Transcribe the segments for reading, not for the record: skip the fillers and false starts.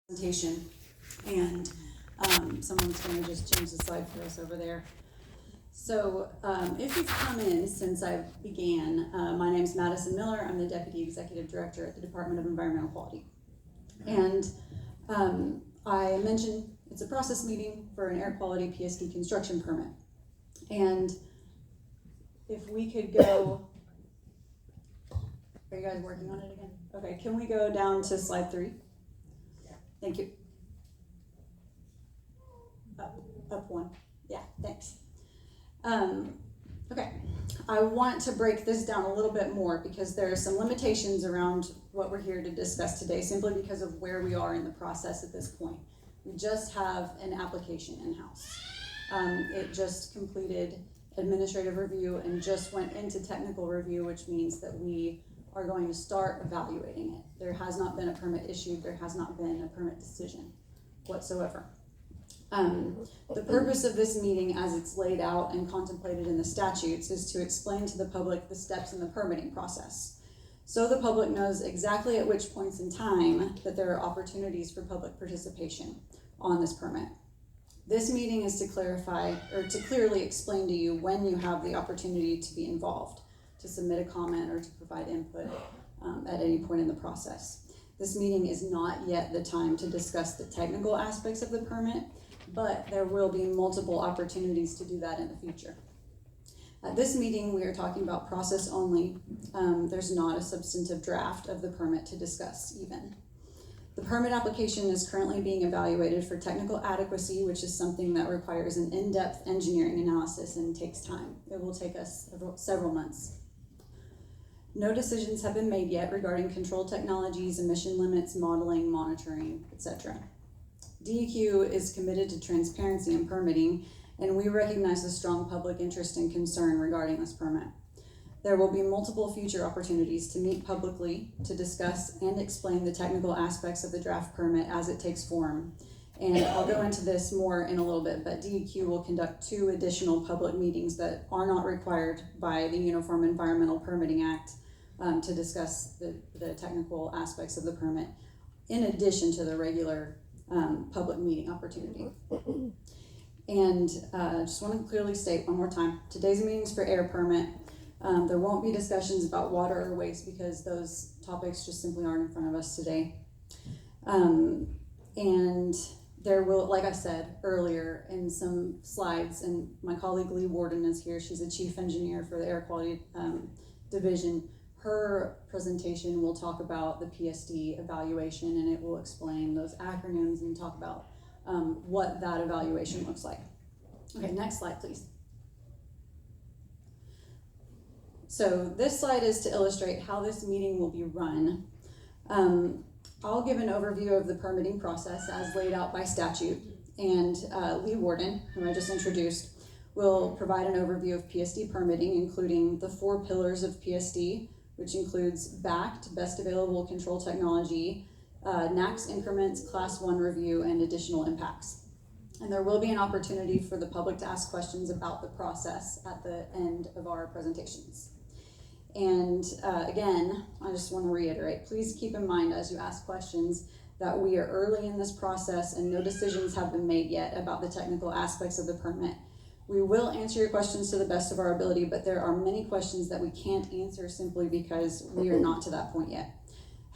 presentation, and someone's going to just change the slide for us over there. So if you've come in since I began, my name is Madison Miller. I'm the Deputy Executive Director at the Department of Environmental Quality. And I mentioned it's a process meeting for an air quality PSD construction permit. And if we could go, are you guys working on it again? Okay, can we go down to slide 3? Thank you. Up 1. Yeah, thanks. Okay, I want to break this down a little bit more because there are some limitations around what we're here to discuss today, simply because of where we are in the process at this point. We just have an application in-house. It just completed administrative review and just went into technical review, which means that we are going to start evaluating it. There has not been a permit issued, there has not been a permit decision whatsoever. The purpose of this meeting, as it's laid out and contemplated in the statutes, is to explain to the public the steps in the permitting process, so the public knows exactly at which points in time that there are opportunities for public participation on this permit. This meeting is to clarify, or to clearly explain to you when you have the opportunity to be involved, to submit a comment or to provide input at any point in the process. This meeting is not yet the time to discuss the technical aspects of the permit, but there will be multiple opportunities to do that in the future. At this meeting, we are talking about process only. There's not a substantive draft of the permit to discuss even. The permit application is currently being evaluated for technical adequacy, which is something that requires an in-depth engineering analysis and takes time. It will take us several months. No decisions have been made yet regarding control technologies, emission limits, modeling, monitoring, etc. DEQ is committed to transparency in permitting, and we recognize the strong public interest and concern regarding this permit. There will be multiple future opportunities to meet publicly to discuss and explain the technical aspects of the draft permit as it takes form. And I'll go into this more in a little bit, but DEQ will conduct 2 additional public meetings that are not required by the Uniform Environmental Permitting Act to discuss the technical aspects of the permit, in addition to the regular public meeting opportunity. And just want to clearly state one more time, today's meeting is for air permit. There won't be discussions about water or waste because those topics just simply aren't in front of us today. And there will, like I said earlier in some slides, and my colleague Lee Warden is here, she's a chief engineer for the air quality division. Her presentation will talk about the PSD evaluation, and it will explain those acronyms and talk about what that evaluation looks like. Okay, next slide, please. So this slide is to illustrate how this meeting will be run. I'll give an overview of the permitting process as laid out by statute, and Lee Warden, whom I just introduced, will provide an overview of PSD permitting, including the 4 pillars of PSD, which includes BACT, Best Available Control Technology, NACS increments, Class 1 review, and additional impacts. And there will be an opportunity for the public to ask questions about the process at the end of our presentations. And again, I just want to reiterate, please keep in mind as you ask questions that we are early in this process and no decisions have been made yet about the technical aspects of the permit. We will answer your questions to the best of our ability, but there are many questions that we can't answer simply because we are not to that point yet.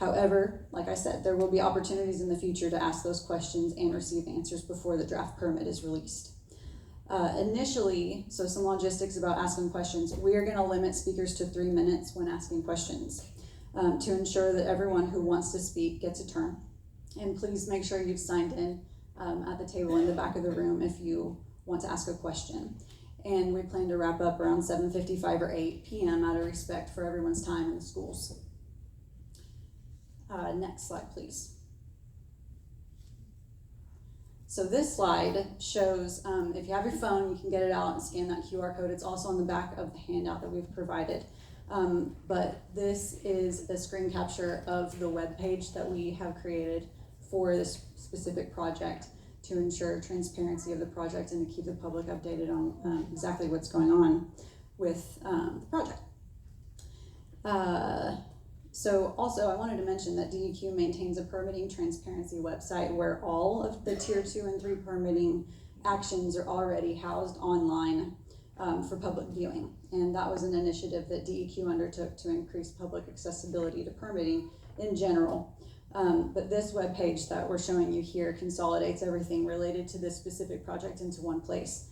However, like I said, there will be opportunities in the future to ask those questions and receive answers before the draft permit is released. Initially, so some logistics about asking questions, we are going to limit speakers to 3 minutes when asking questions to ensure that everyone who wants to speak gets a turn. And please make sure you've signed in at the table in the back of the room if you want to ask a question. And we plan to wrap up around 7:55 or 8 p.m. out of respect for everyone's time in the schools. Next slide, please. So this slide shows, if you have your phone, you can get it out and scan that QR code. It's also on the back of the handout that we've provided. But this is a screen capture of the web page that we have created for this specific project to ensure transparency of the project and to keep the public updated on exactly what's going on with the project. So also I wanted to mention that DEQ maintains a permitting transparency website where all of the tier 2 and 3 permitting actions are already housed online for public viewing. And that was an initiative that DEQ undertook to increase public accessibility to permitting in general. But this webpage that we're showing you here consolidates everything related to this specific project into one place.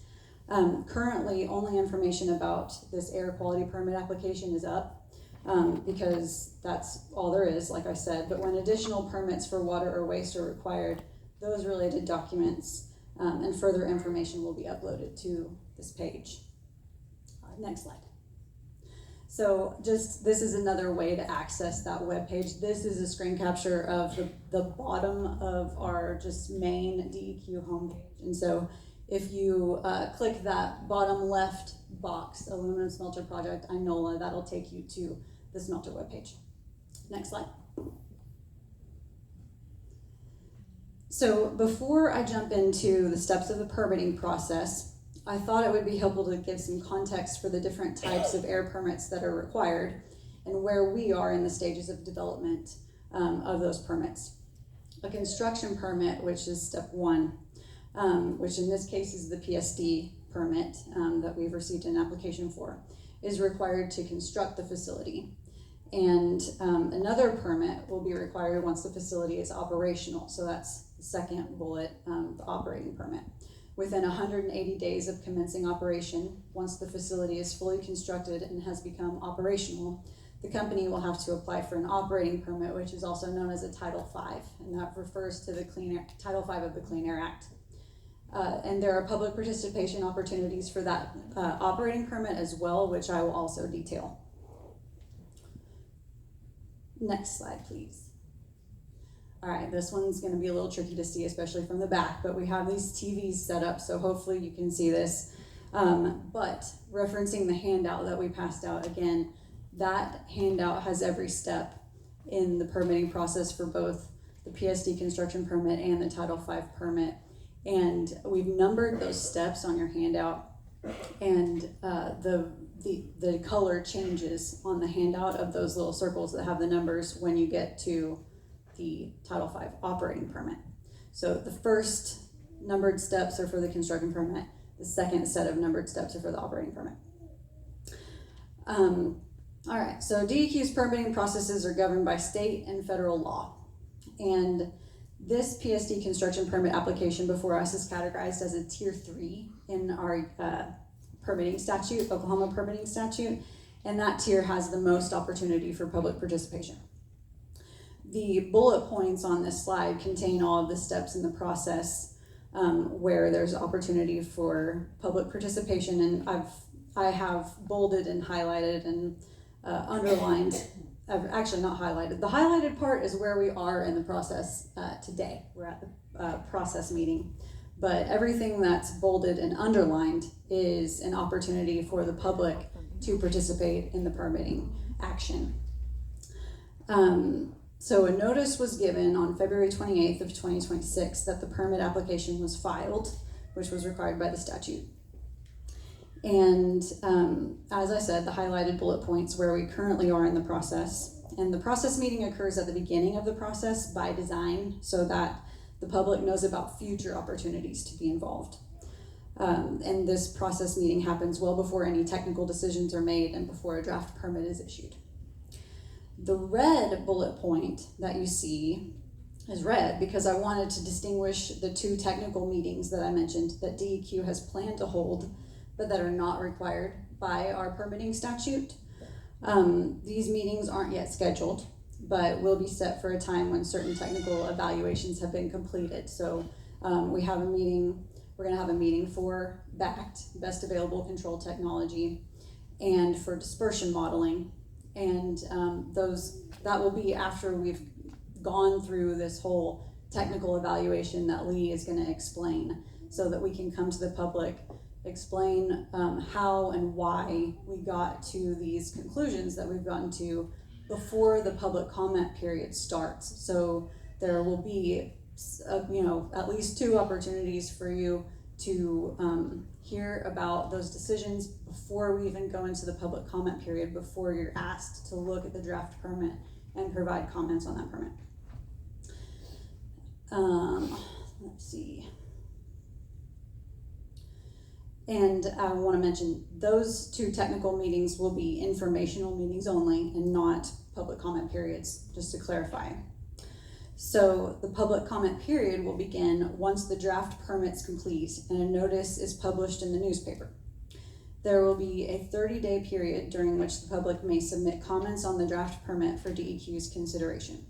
Currently, only information about this air quality permit application is up because that's all there is, like I said. But when additional permits for water or waste are required, those related documents and further information will be uploaded to this page. Next slide. So this is another way to access that web page. This is a screen capture of the bottom of our just main DEQ homepage. And so if you click that bottom left box, Aluminum Smelter Project, Inola, that'll take you to the smelter webpage. Next slide. So before I jump into the steps of the permitting process, I thought it would be helpful to give some context for the different types of air permits that are required and where we are in the stages of development of those permits. A construction permit, which is step 1, which in this case is the PSD permit that we've received an application for, is required to construct the facility. And another permit will be required once the facility is operational. So that's the second bullet, the operating permit. Within 180 days of commencing operation, once the facility is fully constructed and has become operational, the company will have to apply for an operating permit, which is also known as a Title V, and that refers to the Title V of the Clean Air Act. And there are public participation opportunities for that operating permit as well, which I will also detail. Next slide, please. All right, this one's going to be a little tricky to see, especially from the back, but we have these TVs set up, so hopefully you can see this. But referencing the handout that we passed out, again, that handout has every step in the permitting process for both the PSD construction permit and the Title V permit. And we've numbered those steps on your handout, and the color changes on the handout of those little circles that have the numbers when you get to the Title V operating permit. So the first numbered steps are for the construction permit. The second set of numbered steps are for the operating permit. All right, so DEQ's permitting processes are governed by state and federal law. And this PSD construction permit application before us is categorized as a Tier 3 in our permitting statute, Oklahoma permitting statute, and that tier has the most opportunity for public participation. The bullet points on this slide contain all of the steps in the process where there's opportunity for public participation, and I have bolded and highlighted and underlined. Actually not highlighted. The highlighted part is where we are in the process today. We're at the process meeting, but everything that's bolded and underlined is an opportunity for the public to participate in the permitting action. So a notice was given on February 28th of 2026 that the permit application was filed, which was required by the statute. And as I said, the highlighted bullet points where we currently are in the process. And the process meeting occurs at the beginning of the process by design so that the public knows about future opportunities to be involved. And this process meeting happens well before any technical decisions are made and before a draft permit is issued. The red bullet point that you see is red because I wanted to distinguish the two technical meetings that I mentioned that DEQ has planned to hold, but that are not required by our permitting statute. These meetings aren't yet scheduled, but will be set for a time when certain technical evaluations have been completed. So we have a meeting, we're gonna have a meeting for BACT, Best Available Control Technology, and for dispersion modeling. And that will be after we've gone through this whole technical evaluation that Lee is gonna explain so that we can come to the public, explain how and why we got to these conclusions that we've gotten to before the public comment period starts. So there will be, at least 2 opportunities for you to hear about those decisions before we even go into the public comment period, before you're asked to look at the draft permit and provide comments on that permit. Let's see. And I want to mention those 2 technical meetings will be informational meetings only and not public comment periods, just to clarify. So the public comment period will begin once the draft permit's complete and a notice is published in the newspaper. There will be a 30-day period during which the public may submit comments on the draft permit for DEQ's consideration.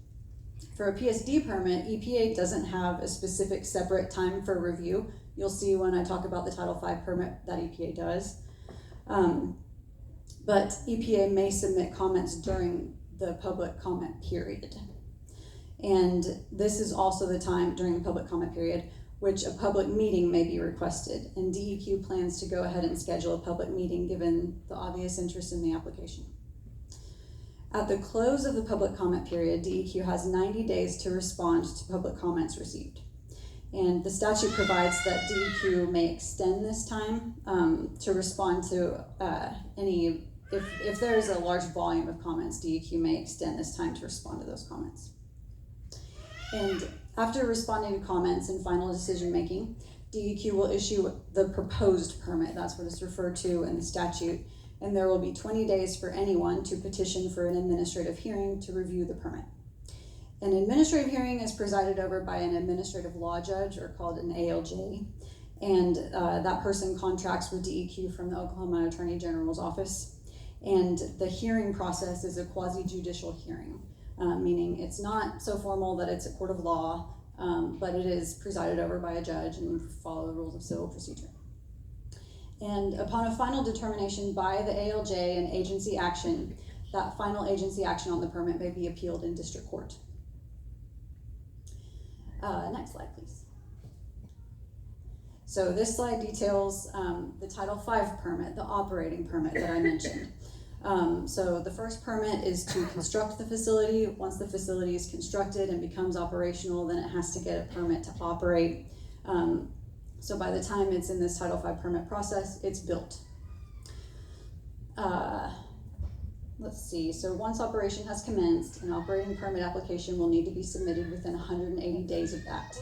For a PSD permit, EPA doesn't have a specific separate time for review. You'll see when I talk about the Title V permit that EPA does. But EPA may submit comments during the public comment period. And this is also the time during the public comment period which a public meeting may be requested. And DEQ plans to go ahead and schedule a public meeting given the obvious interest in the application. At the close of the public comment period, DEQ has 90 days to respond to public comments received. And the statute provides that DEQ may extend this time to respond to if there is a large volume of comments, DEQ may extend this time to respond to those comments. And after responding to comments and final decision making, DEQ will issue the proposed permit. That's what it's referred to in the statute. And there will be 20 days for anyone to petition for an administrative hearing to review the permit. An administrative hearing is presided over by an administrative law judge, or called an ALJ, and that person contracts with DEQ from the Oklahoma Attorney General's office. And the hearing process is a quasi-judicial hearing, meaning it's not so formal that it's a court of law, but it is presided over by a judge and follow the rules of civil procedure. And upon a final determination by the ALJ and agency action, that final agency action on the permit may be appealed in district court. Next slide, please. So this slide details the Title V permit, the operating permit that I mentioned. So the first permit is to construct the facility. Once the facility is constructed and becomes operational, then it has to get a permit to operate. So by the time it's in this Title V permit process, it's built. Let's see, so once operation has commenced, an operating permit application will need to be submitted within 180 days of that.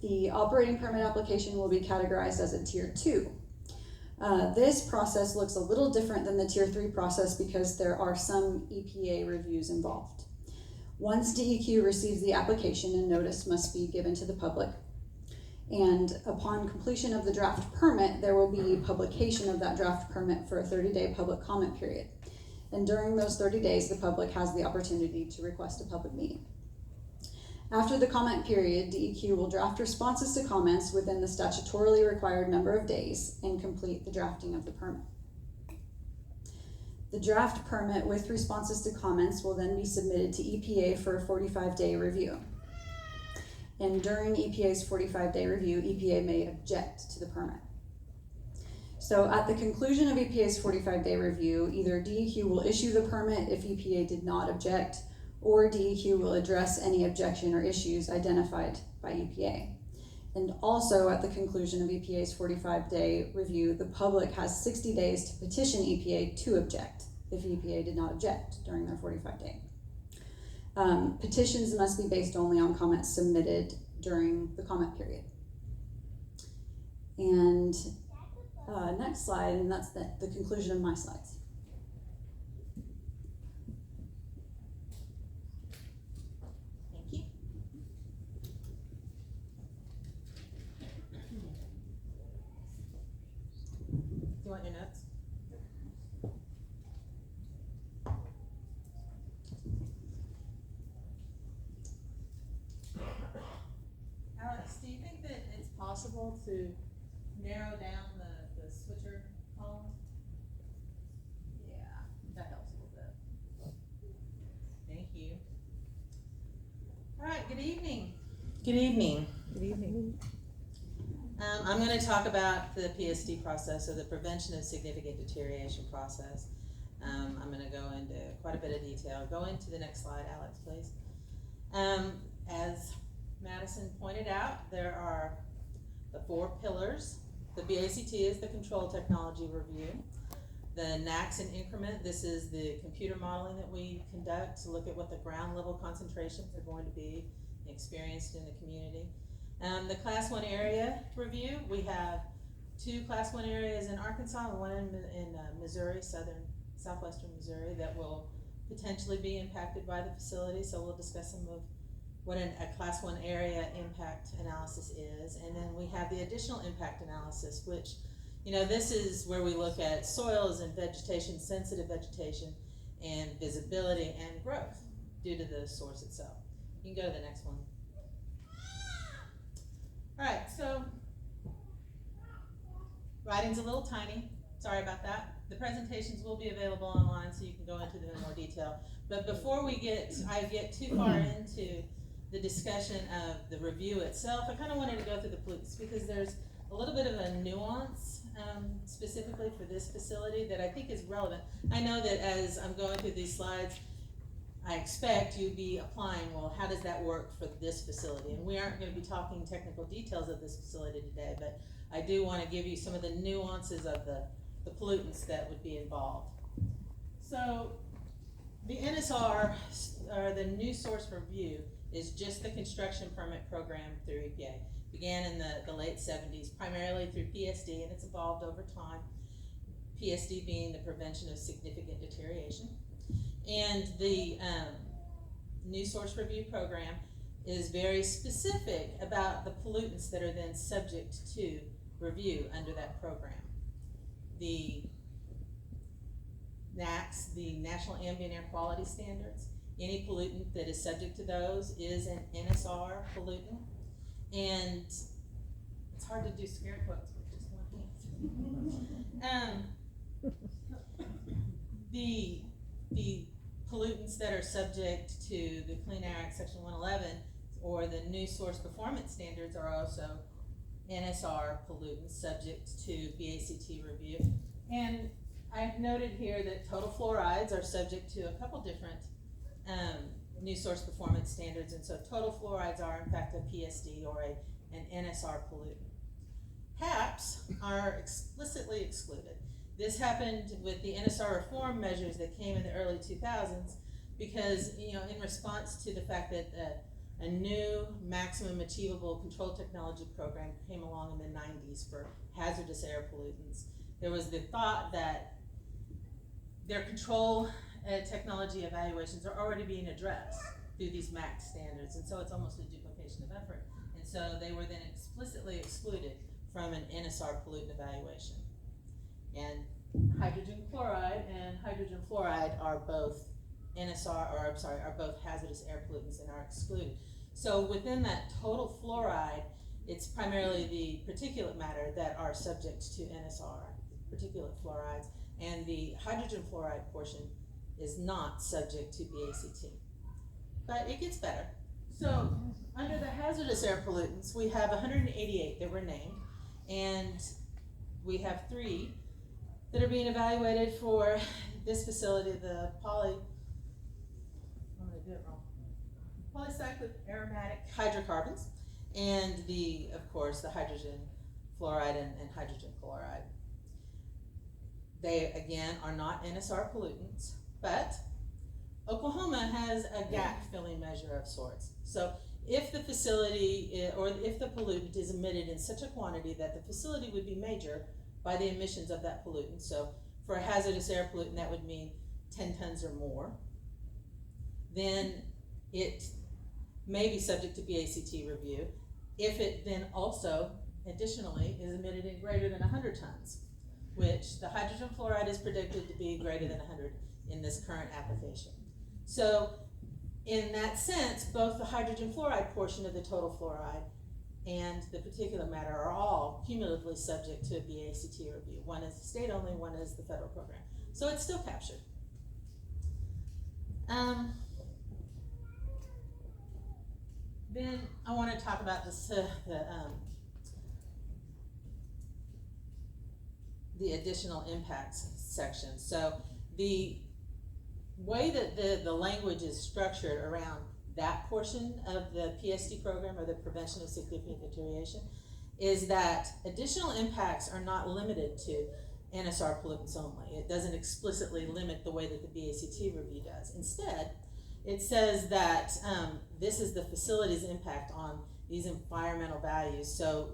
The operating permit application will be categorized as a Tier 2. This process looks a little different than the Tier 3 process because there are some EPA reviews involved. Once DEQ receives the application, a notice must be given to the public. And upon completion of the draft permit, there will be publication of that draft permit for a 30-day public comment period. And during those 30 days, the public has the opportunity to request a public meeting. After the comment period, DEQ will draft responses to comments within the statutorily required number of days and complete the drafting of the permit. The draft permit with responses to comments will then be submitted to EPA for a 45-day review. And during EPA's 45-day review, EPA may object to the permit. So at the conclusion of EPA's 45-day review, either DEQ will issue the permit if EPA did not object, or DEQ will address any objection or issues identified by EPA. And also at the conclusion of EPA's 45-day review, the public has 60 days to petition EPA to object if EPA did not object during their 45-day. Petitions must be based only on comments submitted during the comment period. And next slide, and that's the conclusion of my slides. Thank you. Do you want your notes? Alex, do you think that it's possible to narrow down the switcher column? Yeah, that helps a little bit. Thank you. All right, good evening. Good evening. Good evening. I'm going to talk about the PSD process, or the Prevention of Significant Deterioration process. I'm going to go into quite a bit of detail. Go into the next slide, Alex, please. As Madison pointed out, there are the 4 pillars. The BACT is the Control Technology Review. The NACs in increment, this is the computer modeling that we conduct to look at what the ground level concentrations are going to be experienced in the community. The Class 1 area review, we have 2 Class 1 areas in Arkansas and 1 in Missouri, southwestern Missouri, that will potentially be impacted by the facility. So we'll discuss some of what a Class 1 area impact analysis is. And then we have the additional impact analysis, which, you know, this is where we look at soils and vegetation, sensitive vegetation, and visibility and growth due to the source itself. You can go to the next one. All right, so writing's a little tiny. Sorry about that. The presentations will be available online, so you can go into them in more detail. But before I get too far into the discussion of the review itself, I kind of wanted to go through the pollutants because there's a little bit of a nuance specifically for this facility that I think is relevant. I know that as I'm going through these slides, I expect you'd be applying, well, how does that work for this facility? And we aren't going to be talking technical details of this facility today, but I do want to give you some of the nuances of the pollutants that would be involved. So the NSR, or the new source review, is just the construction permit program through EPA. Began in the late 70s, primarily through PSD, and it's evolved over time. PSD being the prevention of significant deterioration. And the new source review program is very specific about the pollutants that are then subject to review under that program. The NACs, the National Ambient Air Quality Standards, any pollutant that is subject to those is an NSR pollutant. And it's hard to do scare quotes with just one hand. The pollutants that are subject to the Clean Air Act Section 111 or the new source performance standards are also NSR pollutants subject to BACT review. And I've noted here that total fluorides are subject to a couple different new source performance standards, and so total fluorides are in fact a PSD or an NSR pollutant. HAPs are explicitly excluded. This happened with the NSR reform measures that came in the early 2000s because, you know, in response to the fact that a new maximum achievable control technology program came along in the 90s for hazardous air pollutants, there was the thought that their control technology evaluations are already being addressed through these max standards, and so it's almost a duplication of effort. And so they were then explicitly excluded from an NSR pollutant evaluation. And hydrogen chloride and hydrogen fluoride are both are both hazardous air pollutants and are excluded. So within that total fluoride, it's primarily the particulate matter that are subject to NSR, particulate fluorides, and the hydrogen fluoride portion is not subject to BACT. But it gets better. So under the hazardous air pollutants, we have 188 that were named, and we have 3 that are being evaluated for this facility, the polycyclic aromatic hydrocarbons, and of course, the hydrogen fluoride and hydrogen chloride. They, again, are not NSR pollutants, but Oklahoma has a gap filling measure of sorts. So if the facility, or if the pollutant is emitted in such a quantity that the facility would be measured by the emissions of that pollutant, so for a hazardous air pollutant, that would mean 10 tons or more, then it may be subject to BACT review if it then also, additionally, is emitted in greater than 100 tons, which the hydrogen fluoride is predicted to be greater than 100 in this current application. So in that sense, both the hydrogen fluoride portion of the total fluoride and the particulate matter are all cumulatively subject to a BACT review. One is the state only, one is the federal program. So it's still captured. Then I want to talk about this, the additional impacts section. So the way that the language is structured around that portion of the PSD program, or the prevention of significant deterioration, is that additional impacts are not limited to NSR pollutants only. It doesn't explicitly limit the way that the BACT review does. Instead, it says that this is the facility's impact on these environmental values. So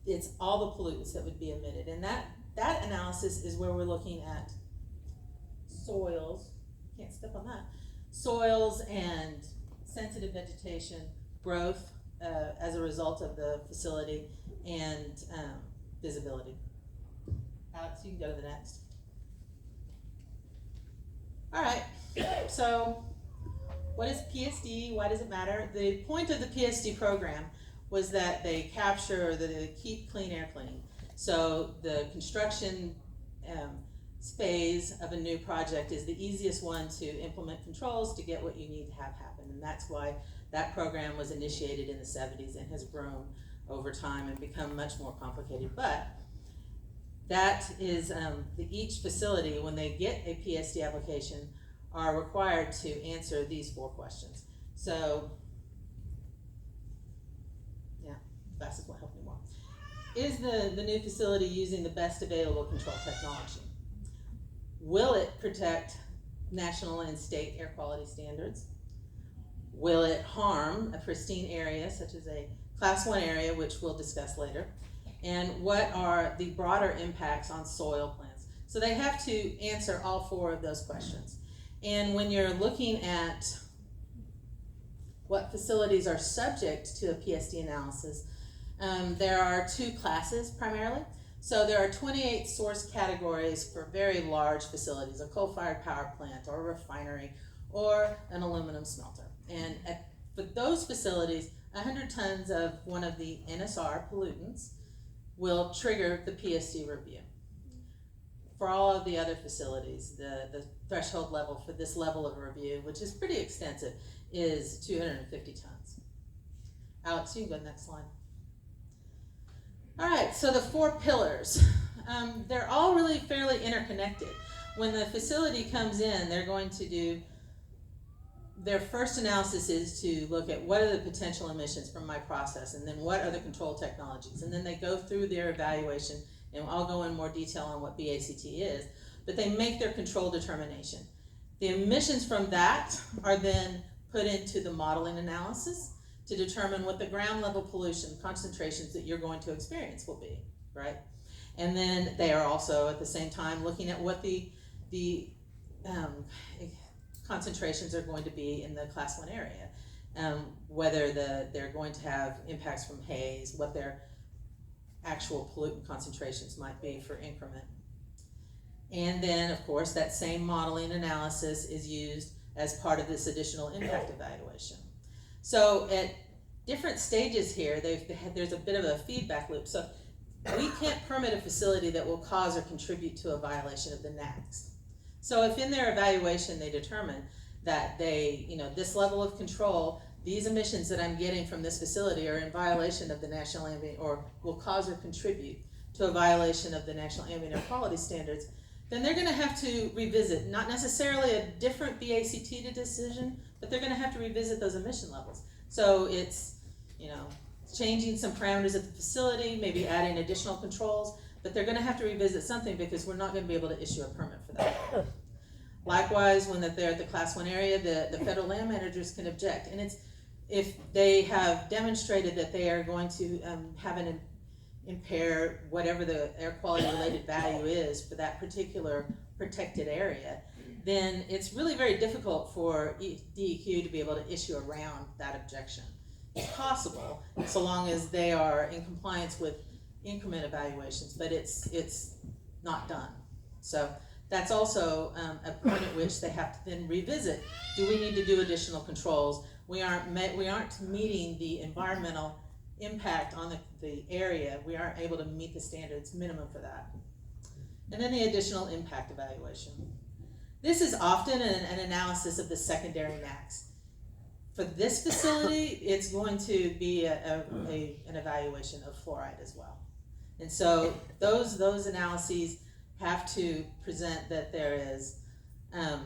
it's all the pollutants that would be emitted. And that analysis is where we're looking at soils, can't step on that, soils and sensitive vegetation growth as a result of the facility, and visibility. Alex, you can go to the next. All right, so what is PSD? Why does it matter? The point of the PSD program was that they capture, they keep clean air clean. So the construction phase of a new project is the easiest one to implement controls to get what you need to have happen. And that's why that program was initiated in the 70s and has grown over time and become much more complicated. But that is, each facility, when they get a PSD application, are required to answer these 4 questions. So, yeah, fastest won't help anymore. Is the new facility using the best available control technology? Will it protect national and state air quality standards? Will it harm a pristine area, such as a Class 1 area, which we'll discuss later? And what are the broader impacts on soil plants? So they have to answer all 4 of those questions. And when you're looking at what facilities are subject to a PSD analysis, there are 2 classes primarily. So there are 28 source categories for very large facilities, a coal-fired power plant or a refinery or an aluminum smelter. And for those facilities, 100 tons of one of the NSR pollutants will trigger the PSD review. For all of the other facilities, the threshold level for this level of review, which is pretty extensive, is 250 tons. Alex, you can go to the next slide. All right, so the 4 pillars, they're all really fairly interconnected. When the facility comes in, they're going to do, their first analysis is to look at what are the potential emissions from my process, and then what are the control technologies. And then they go through their evaluation, and I'll go in more detail on what BACT is, but they make their control determination. The emissions from that are then put into the modeling analysis to determine what the ground level pollution concentrations that you're going to experience will be, right? And then they are also at the same time looking at what the concentrations are going to be in the Class 1 area, whether they're going to have impacts from haze, what their actual pollutant concentrations might be for increment. And then, of course, that same modeling analysis is used as part of this additional impact evaluation. So at different stages here, there's a bit of a feedback loop. So we can't permit a facility that will cause or contribute to a violation of the NAAQS. So if in their evaluation they determine that this level of control, these emissions that I'm getting from this facility are in violation of the National Ambient, or will cause or contribute to a violation of the National Ambient Air Quality Standards, then they're going to have to revisit, not necessarily a different BACT decision, but they're going to have to revisit those emission levels. So it's, changing some parameters at the facility, maybe adding additional controls, but they're going to have to revisit something because we're not going to be able to issue a permit for that. Likewise, when they're at the Class 1 area, the federal land managers can object. And it's, if they have demonstrated that they are going to impair whatever the air quality related value is for that particular protected area, then it's really very difficult for DEQ to be able to issue around that objection. It's possible, so long as they are in compliance with increment evaluations, but it's not done. So that's also a point at which they have to then revisit, do we need to do additional controls? We aren't meeting the environmental impact on the area. We aren't able to meet the standards minimum for that. And then the additional impact evaluation. This is often an analysis of the secondary NAAQS. For this facility, it's going to be an evaluation of fluoride as well. And so those analyses have to present that there is an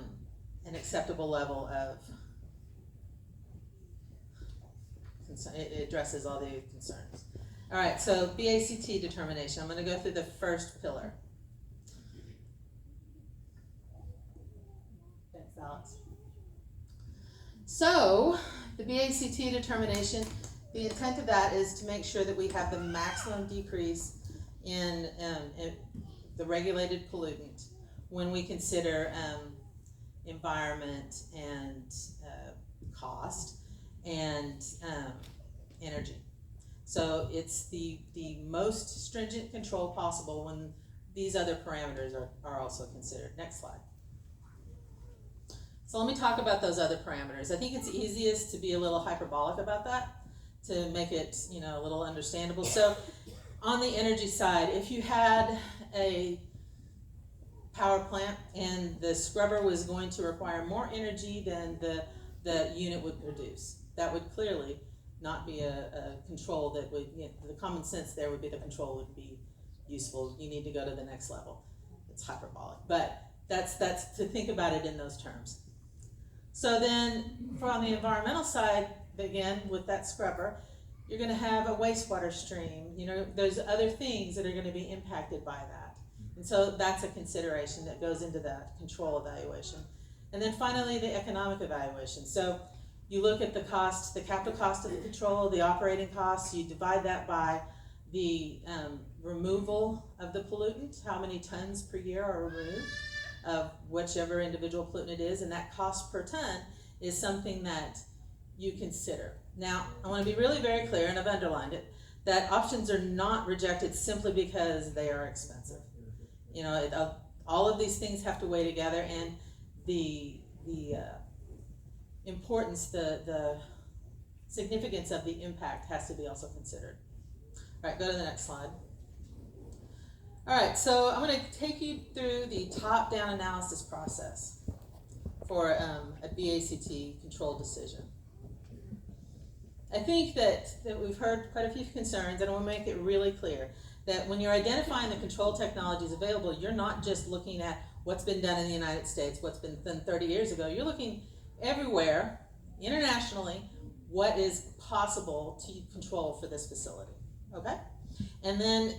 acceptable level of concern. It addresses all the concerns. All right, so BACT determination. I'm going to go through the first pillar. Alex. So, the BACT determination, the intent of that is to make sure that we have the maximum decrease in the regulated pollutant when we consider environment and cost and energy. So it's the most stringent control possible when these other parameters are also considered. Next slide. So let me talk about those other parameters. I think it's easiest to be a little hyperbolic about that to make it, a little understandable. So on the energy side, if you had a power plant and the scrubber was going to require more energy than the unit would produce, that would clearly not be a control that would, the common sense there would be the control would be useful. You need to go to the next level. It's hyperbolic, but that's to think about it in those terms. So then, on the environmental side, again, with that scrubber, you're going to have a wastewater stream. There's other things that are going to be impacted by that. And so that's a consideration that goes into that control evaluation. And then finally, the economic evaluation. So you look at the cost, the capital cost of the control, the operating costs, you divide that by the removal of the pollutant, how many tons per year are removed of whichever individual pollutant it is, and that cost per ton is something that you consider. Now, I want to be really very clear, and I've underlined it, that options are not rejected simply because they are expensive. All of these things have to weigh together, and the importance, the significance of the impact has to be also considered. All right, go to the next slide. All right, so I'm going to take you through the top-down analysis process for a BACT control decision. I think that we've heard quite a few concerns, and I want to make it really clear that when you're identifying the control technologies available, you're not just looking at what's been done in the United States, what's been done 30 years ago. You're looking everywhere, internationally, what is possible to control for this facility, okay? And then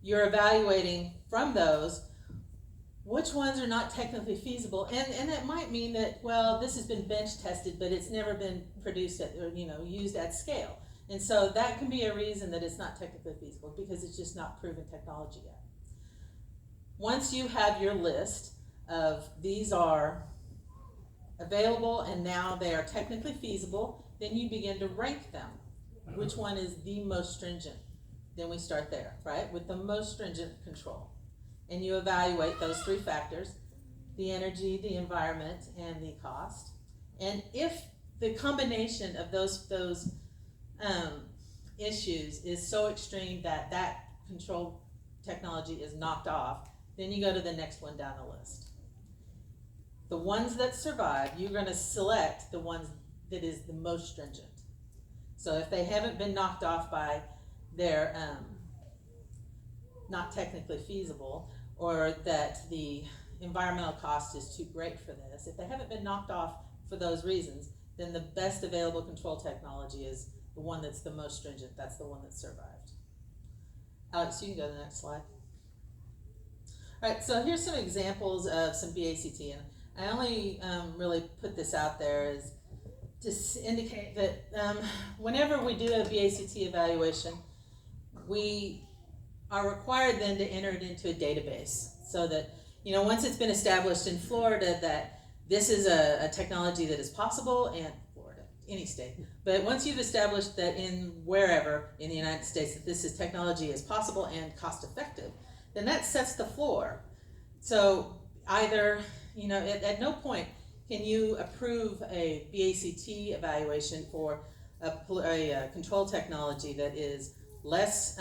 you're evaluating from those which ones are not technically feasible, and that might mean that, well, this has been bench tested, but it's never been produced at, or used at scale, and so that can be a reason that it's not technically feasible because it's just not proven technology yet. Once you have your list of these are available and now they are technically feasible, then you begin to rank them. Which one is the most stringent? Then we start there, right, with the most stringent control. And you evaluate those three factors, the energy, the environment, and the cost. And if the combination of those issues is so extreme that that control technology is knocked off, then you go to the next one down the list. The ones that survive, you're going to select the ones that is the most stringent. So if they haven't been knocked off by their not technically feasible, or that the environmental cost is too great for this, if they haven't been knocked off for those reasons, then the best available control technology is the one that's the most stringent. That's the one that survived. Alex, you can go to the next slide. All right, so here's some examples of some BACT, and I only really put this out there as to indicate that whenever we do a BACT evaluation, we are required then to enter it into a database so that, once it's been established in Florida that this is a technology that is possible, and Florida, any state, but once you've established that in wherever in the United States that this technology is possible and cost effective, then that sets the floor. So either, at no point can you approve a BACT evaluation for a control technology that is less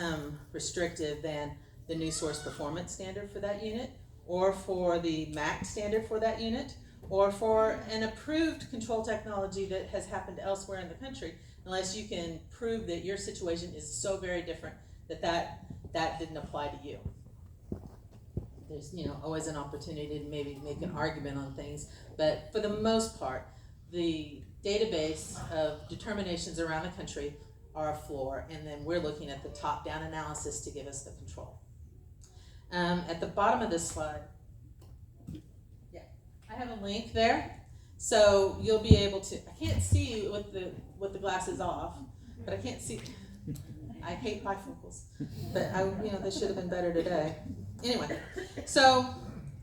restrictive than the new source performance standard for that unit, or for the MAC standard for that unit, or for an approved control technology that has happened elsewhere in the country, unless you can prove that your situation is so very different that didn't apply to you. There's always an opportunity to maybe make an argument on things, but for the most part, the database of determinations around the country are a floor, and then we're looking at the top-down analysis to give us the control. At the bottom of this slide, I have a link there So you'll be able to, I can't see you with the glasses off, but I can't see. I hate bifocals, but they should have been better today. Anyway, so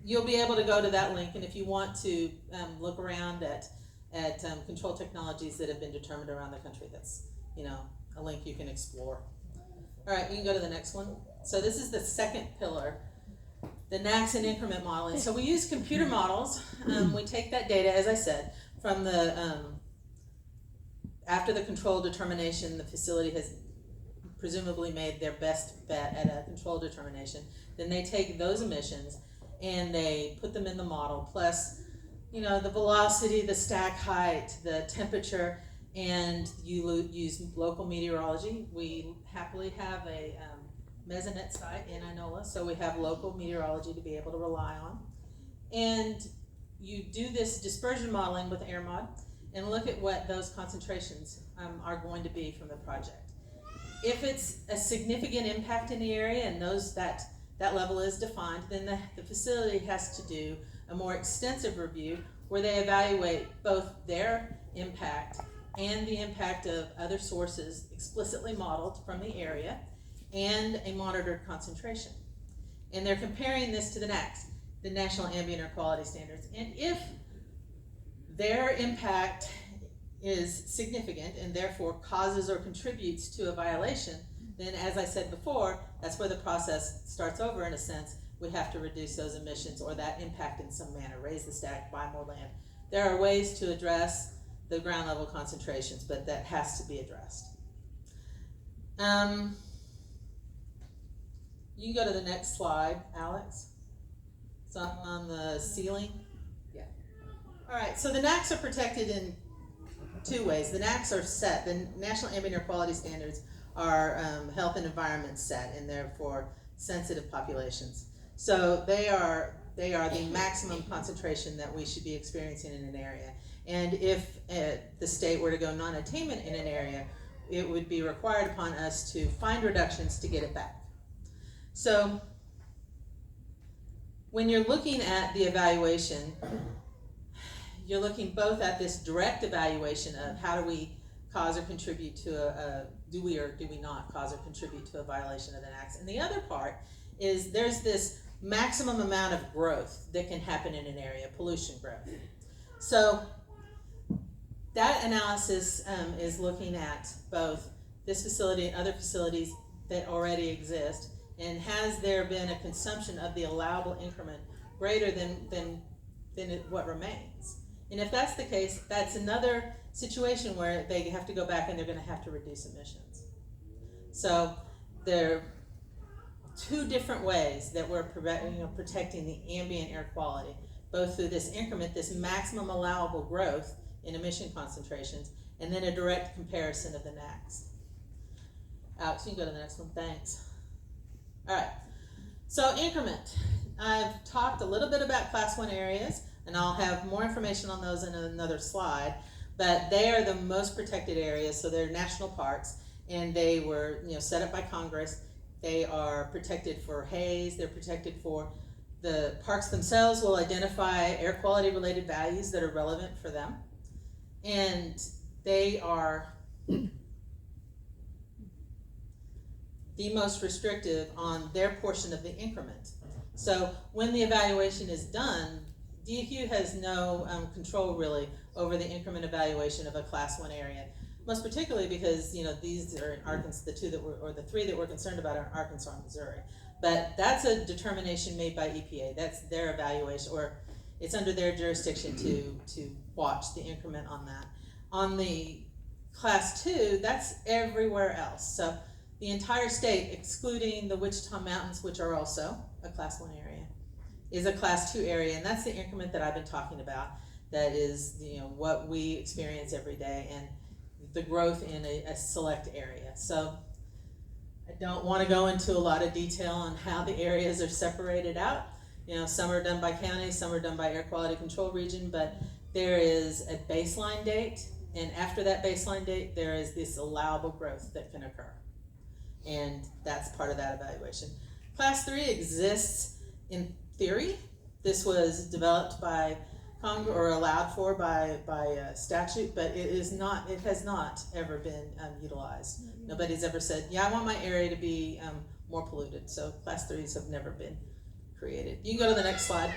you'll be able to go to that link, and if you want to look around at control technologies that have been determined around the country, that's a link you can explore. All right, you can go to the next one. So this is the second pillar, the NACS and increment modeling. So we use computer models. We take that data, as I said, from after the control determination, the facility has presumably made their best bet at a control determination. Then they take those emissions and they put them in the model, plus the velocity, the stack height, the temperature, and you use local meteorology. We happily have a mesonet site in Inola, so we have local meteorology to be able to rely on. And you do this dispersion modeling with AirMod and look at what those concentrations are going to be from the project. If it's a significant impact in the area and knows that level is defined, then the facility has to do a more extensive review where they evaluate both their impact and the impact of other sources explicitly modeled from the area and a monitored concentration. And they're comparing this to the NACS, the National Ambient Air Quality Standards. And if their impact is significant and therefore causes or contributes to a violation, then as I said before, that's where the process starts over in a sense. We have to reduce those emissions or that impact in some manner, raise the stack, buy more land. There are ways to address the ground level concentrations, but that has to be addressed. You can go to the next slide, Alex. It's on the ceiling. Yeah. All right, so the NACs are protected in two ways. The NACs are set. The National Ambient Air Quality Standards are health and environment set, and therefore sensitive populations. So they are the maximum concentration that we should be experiencing in an area. And if the state were to go non-attainment in an area, it would be required upon us to find reductions to get it back. So when you're looking at the evaluation, you're looking both at this direct evaluation of how do we cause or contribute to do we or do we not cause or contribute to a violation of the NACS. And the other part is there's this maximum amount of growth that can happen in an area, pollution growth. So that analysis is looking at both this facility and other facilities that already exist, and has there been a consumption of the allowable increment greater than what remains? And if that's the case, that's another situation where they have to go back and they're going to have to reduce emissions. So there are two different ways that we're protecting the ambient air quality, both through this increment, this maximum allowable growth in emission concentrations, and then a direct comparison of the NACs. Alex, you can go to the next one, thanks. All right, so increment. I've talked a little bit about class 1 areas, and I'll have more information on those in another slide, but they are the most protected areas, so they're national parks, and they were set up by Congress. They are protected for haze, they're protected for the parks themselves will identify air quality related values that are relevant for them, and they are the most restrictive on their portion of the increment. So when the evaluation is done, DEQ has no control really over the increment evaluation of a class 1 area, most particularly because these are in Arkansas, the three that we're concerned about are in Arkansas and Missouri. But that's a determination made by EPA. That's their evaluation, or it's under their jurisdiction to watch the increment on that. On the class 2, that's everywhere else. So the entire state, excluding the Wichita Mountains, which are also a class 1 area, is a class 2 area, and that's the increment that I've been talking about. That is, what we experience every day, and the growth in a select area. So I don't want to go into a lot of detail on how the areas are separated out. Some are done by county, some are done by air quality control region, but there is a baseline date, and after that baseline date, there is this allowable growth that can occur. And that's part of that evaluation. Class 3 exists in theory. This was developed by or allowed for by statute, but it has not ever been utilized. Nobody's ever said, yeah, I want my area to be more polluted. So class 3s have never been created. You can go to the next slide.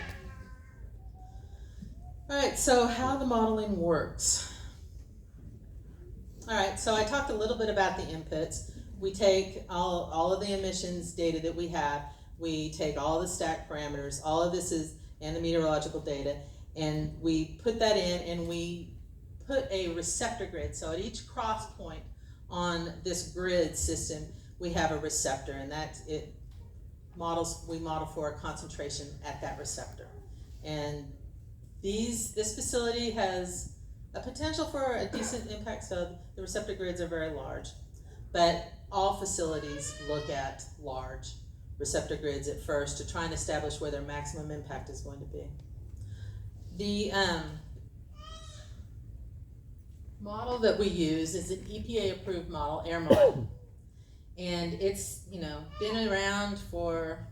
All right, so how the modeling works. All right, so I talked a little bit about the inputs. We take all of the emissions data that we have, we take all the stack parameters, all of this is, and the meteorological data, and we put that in and we put a receptor grid. So at each cross point on this grid system, we have a receptor, and we model for a concentration at that receptor. And this facility has a potential for a decent impact, so the receptor grids are very large. But all facilities look at large receptor grids at first to try and establish where their maximum impact is going to be. The model that we use is an EPA approved model, air model. And it's, been around for,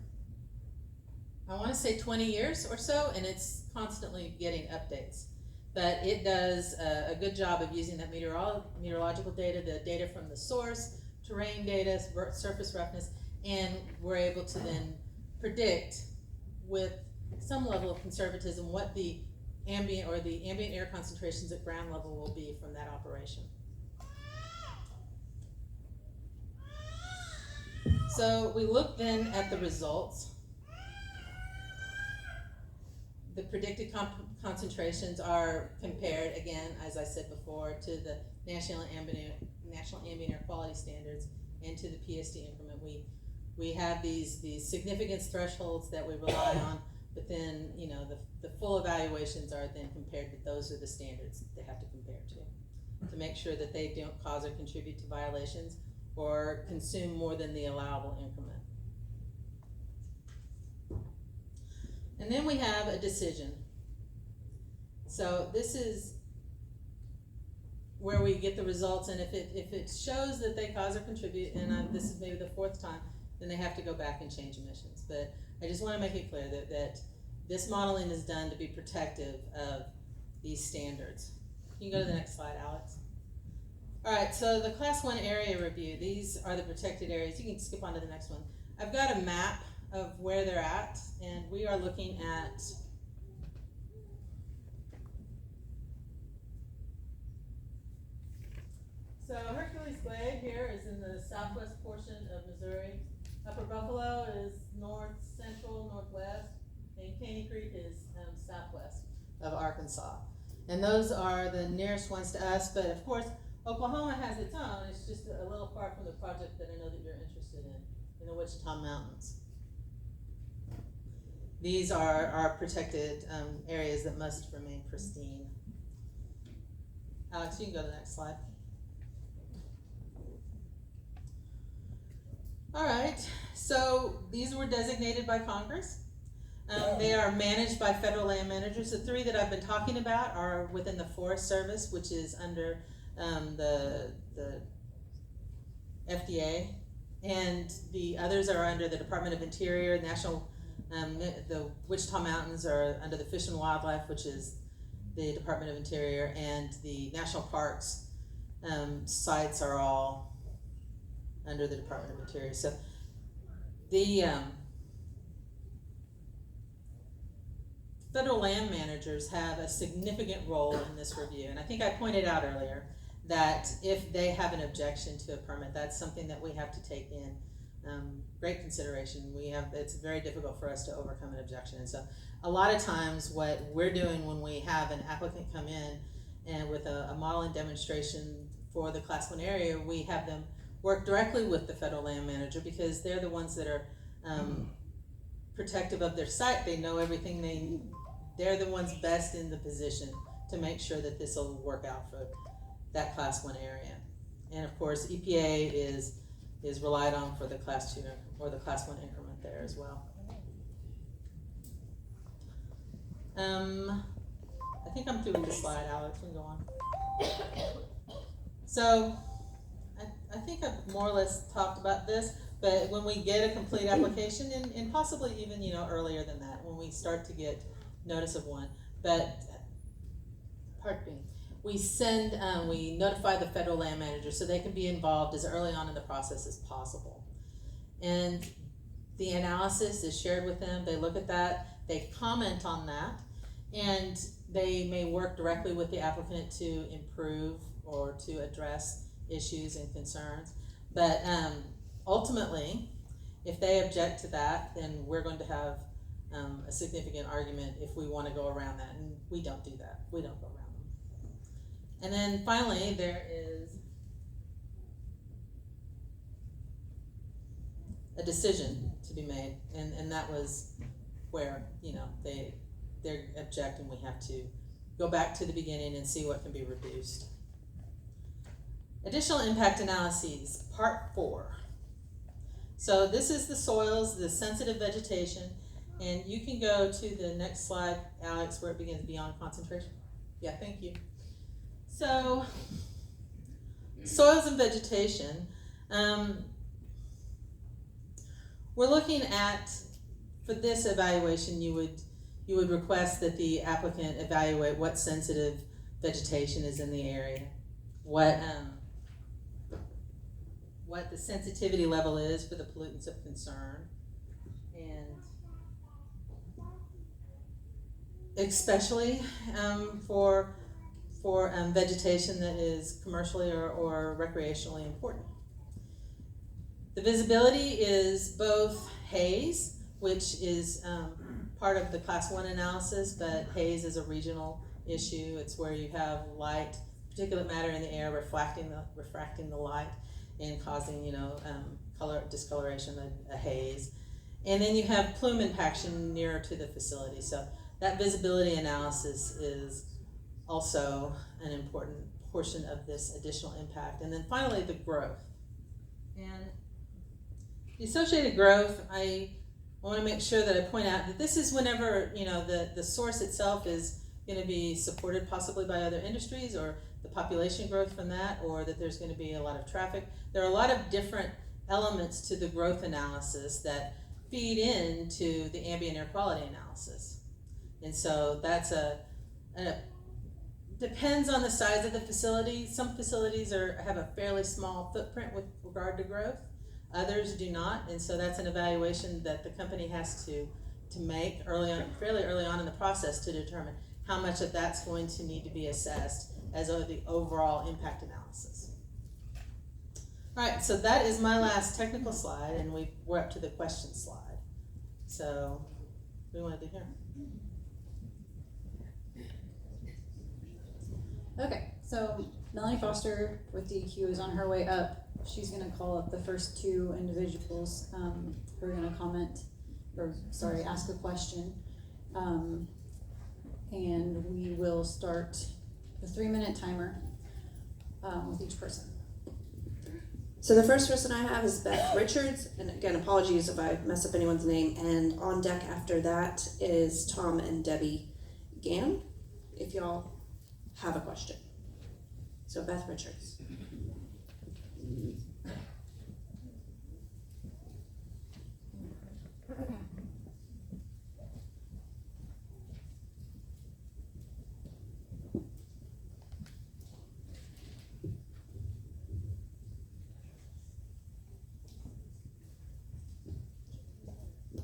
I want to say 20 years or so, and it's constantly getting updates. But it does a good job of using that meteorological data, the data from the source, terrain data, surface roughness, and we're able to then predict with some level of conservatism what the ambient air concentrations at ground level will be from that operation. So we look then at the results. The predicted concentrations are compared, again, as I said before, to the National Ambient Air Quality Standards and to the PSD increment. We have these significance thresholds that we rely on, but then the full evaluations are then compared to those are the standards that they have to compare to make sure that they don't cause or contribute to violations or consume more than the allowable increment. And then we have a decision. So this is where we get the results, and if it shows that they cause or contribute, and this is maybe the 4th time, then they have to go back and change emissions. But I just want to make it clear that this modeling is done to be protective of these standards. You can go to the next slide, Alex. All right, so the Class 1 area review, these are the protected areas. You can skip on to the next one. I've got a map of where they're at, and we are looking at so Hercules Glade here is in the southwest portion of Missouri. Upper Buffalo is north, central, northwest, and Caney Creek is southwest of Arkansas. And those are the nearest ones to us, but of course, Oklahoma has its own. It's just a little far from the project that I know that you're interested in the Wichita Mountains. These are our protected areas that must remain pristine. Alex, you can go to the next slide. All right, so these were designated by Congress. They are managed by federal land managers. The 3 that I've been talking about are within the Forest Service, which is under the FDA, and the others are under the Department of Interior. The Wichita Mountains are under the Fish and Wildlife, which is the Department of Interior, and the national parks sites are all under the Department of Interior. So the federal land managers have a significant role in this review, and I think I pointed out earlier that if they have an objection to a permit, that's something that we have to take in great consideration. It's very difficult for us to overcome an objection, and so a lot of times what we're doing when we have an applicant come in and with a modeling demonstration for the Class 1 area, we have them work directly with the federal land manager because they're the ones that are protective of their site. They know everything. They're the ones best in the position to make sure that this will work out for that Class 1 area. And of course, EPA is relied on for the Class 2 or the Class 1 increment there as well. I think I'm through with the slide, Alex. We can go on. So I think I've more or less talked about this, but when we get a complete application, and possibly even earlier than that, when we start to get notice of one, but pardon me, we notify the federal land manager so they can be involved as early on in the process as possible. And the analysis is shared with them, they look at that, they comment on that, and they may work directly with the applicant to improve or to address issues and concerns. But ultimately, if they object to that, then we're going to have a significant argument if we want to go around that, and we don't do that. We don't go around them. And then finally, there is a decision to be made, and that was where, you know, they object, and we have to go back to the beginning and see what can be reduced. Additional impact analyses, part 4. So this is the soils, the sensitive vegetation, and you can go to the next slide, Alex, where it begins beyond concentration. Yeah, thank you. So, soils and vegetation. We're looking at, for this evaluation, you would request that the applicant evaluate what sensitive vegetation is in the area, what the sensitivity level is for the pollutants of concern, and especially for vegetation that is commercially or recreationally important. The visibility is both haze, which is part of the Class 1 analysis, but haze is a regional issue. It's where you have light, particulate matter in the air refracting the light and causing, color discoloration, a haze. And then you have plume impaction nearer to the facility. So that visibility analysis is also an important portion of this additional impact. And then finally, the growth. And the associated growth, I want to make sure that I point out that this is whenever, the source itself is going to be supported possibly by other industries, or the population growth from that, or that there's going to be a lot of traffic. There are a lot of different elements to the growth analysis that feed into the ambient air quality analysis. And so that's depends on the size of the facility. Some facilities have a fairly small footprint with regard to growth. Others do not, and so that's an evaluation that the company has to make fairly early on in the process to determine how much of that's going to need to be assessed as the overall impact analysis. All right, so that is my last technical slide, and we're up to the question slide. So, we wanted to hear. Okay, so Melanie Foster with DEQ is on her way up. She's going to call up the first 2 individuals who are going to ask a question. And we will start the 3-minute timer with each person. So the first person I have is Beth Richards, and again, apologies if I mess up anyone's name. And on deck after that is Tom and Debbie Gann, if y'all have a question. So Beth Richards.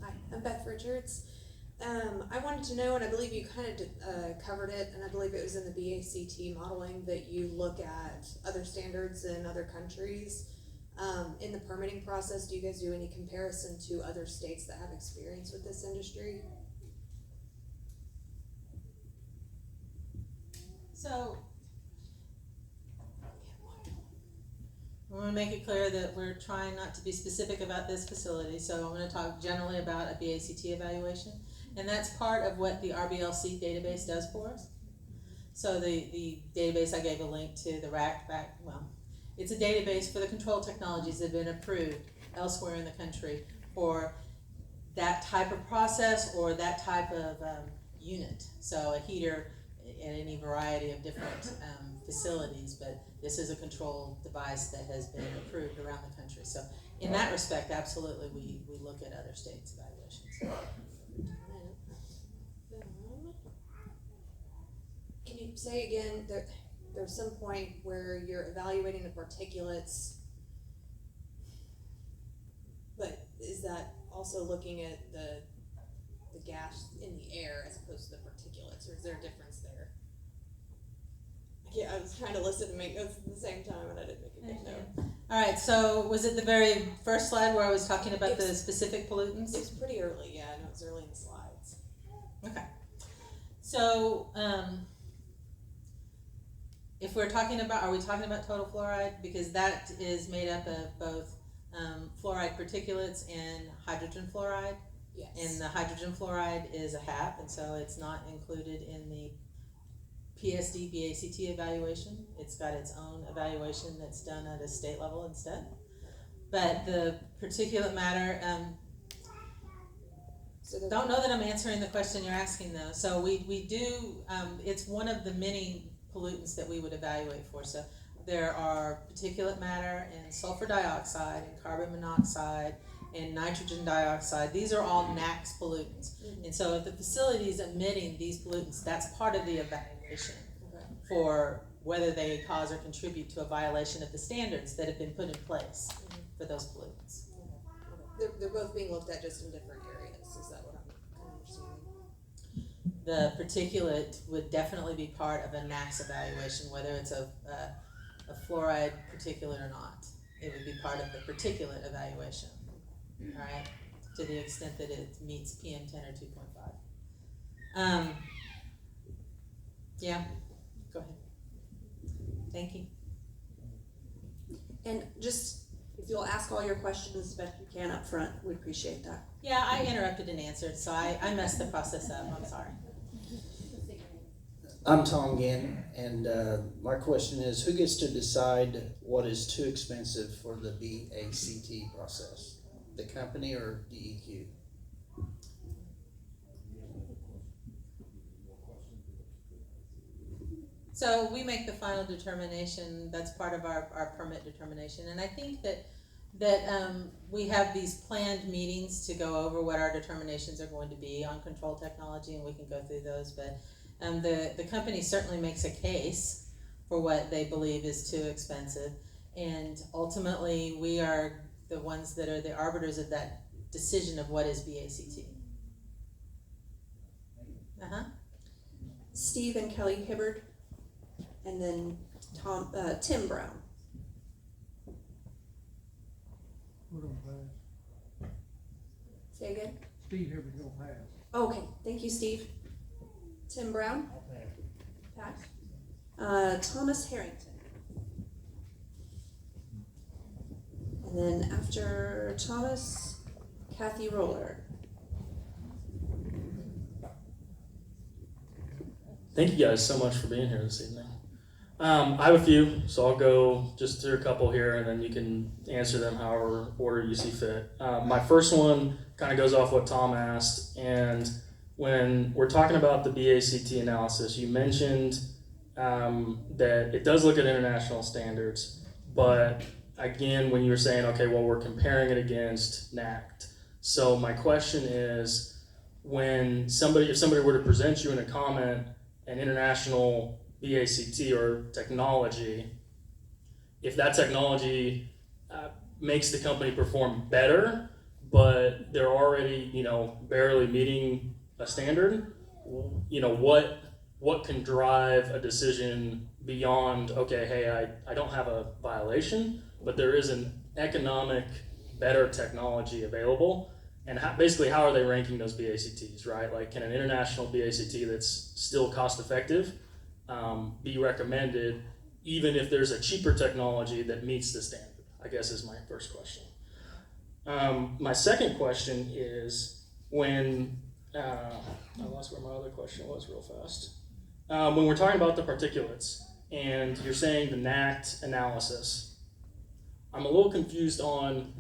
Hi, I'm Beth Richards. I wanted to know, and I believe you kind of covered it, and I believe it was in the BACT modeling that you look at other standards in other countries. In the permitting process, do you guys do any comparison to other states that have experience with this industry? So, I want to make it clear that we're trying not to be specific about this facility, so I'm going to talk generally about a BACT evaluation, and that's part of what the RBLC database does for us. So the database, I gave a link to the it's a database for the control technologies that have been approved elsewhere in the country for that type of process or that type of unit. So a heater in any variety of different facilities, but this is a control device that has been approved around the country. So in that respect, absolutely, we look at other states' evaluations. Can you say again that there's some point where you're evaluating the particulates, but is that also looking at the gas in the air as opposed to the particulates, or is there a difference there? I was trying to listen and make notes at the same time, and I didn't make a good note. All right, so was it the very first slide where I was talking about the It's- specific pollutants? It's pretty early, yeah, I know it's early in the slides. Okay. So, if we're talking about, are we talking about total fluoride? Because that is made up of both fluoride particulates and hydrogen fluoride. Yes. And the hydrogen fluoride is a HAP, and so it's not included in the PSD BACT evaluation. It's got its own evaluation that's done at a state level instead. But the particulate matter, So don't know that I'm answering the question you're asking though. So we do, it's one of the many pollutants that we would evaluate for. So there are particulate matter and sulfur dioxide and carbon monoxide and nitrogen dioxide. These are all NACS pollutants. Mhm. And so if the facility is emitting these pollutants, that's part of the evaluation Okay. for whether they cause or contribute to a violation of the standards that have been put in place for those pollutants. They're both being looked at just in different areas, is that what I'm kind of understanding? The particulate would definitely be part of a NACS evaluation, whether it's a fluoride particulate or not. It would be part of the particulate evaluation, alright, to the extent that it meets PM10 or 2.5. Yeah, go ahead. Thank you. And just, if you'll ask all your questions as best you can up front, we'd appreciate that. Yeah, I interrupted and answered, so I messed the process up, I'm sorry. I'm Tom Gann, and my question is, who gets to decide what is too expensive for the BACT process? The company or DEQ? So we make the final determination, that's part of our permit determination, and I think that we have these planned meetings to go over what our determinations are going to be on control technology, and we can go through those, but the company certainly makes a case for what they believe is too expensive, and ultimately we are the ones that are the arbiters of that decision of what is BACT. Steve and Kelly Hibbard, and then Tim Brown. We're gonna pass. Say again? Steve here, we're gonna pass. Okay, thank you, Steve. Tim Brown? Pass. Thomas Harrington. And then after Thomas, Kathy Roller. Thank you guys so much for being here this evening. I have a few, so I'll go just through a couple here and then you can answer them however order you see fit. My first one kind of goes off what Tom asked, and when we're talking about the BACT analysis, you mentioned that it does look at international standards, but again, when you were saying, okay, well, we're comparing it against NACT. So my question is, if somebody were to present you in a comment an international BACT or technology, if that technology makes the company perform better, but they're already, barely meeting a standard, what can drive a decision beyond, okay, hey, I don't have a violation, but there is an economic better technology available, and basically how are they ranking those BACTs, right? Like, can an international BACT that's still cost effective be recommended even if there's a cheaper technology that meets the standard, I guess is my first question. My second question is when, I lost where my other question was real fast. When we're talking about the particulates and you're saying the NACT analysis, I'm a little confused on,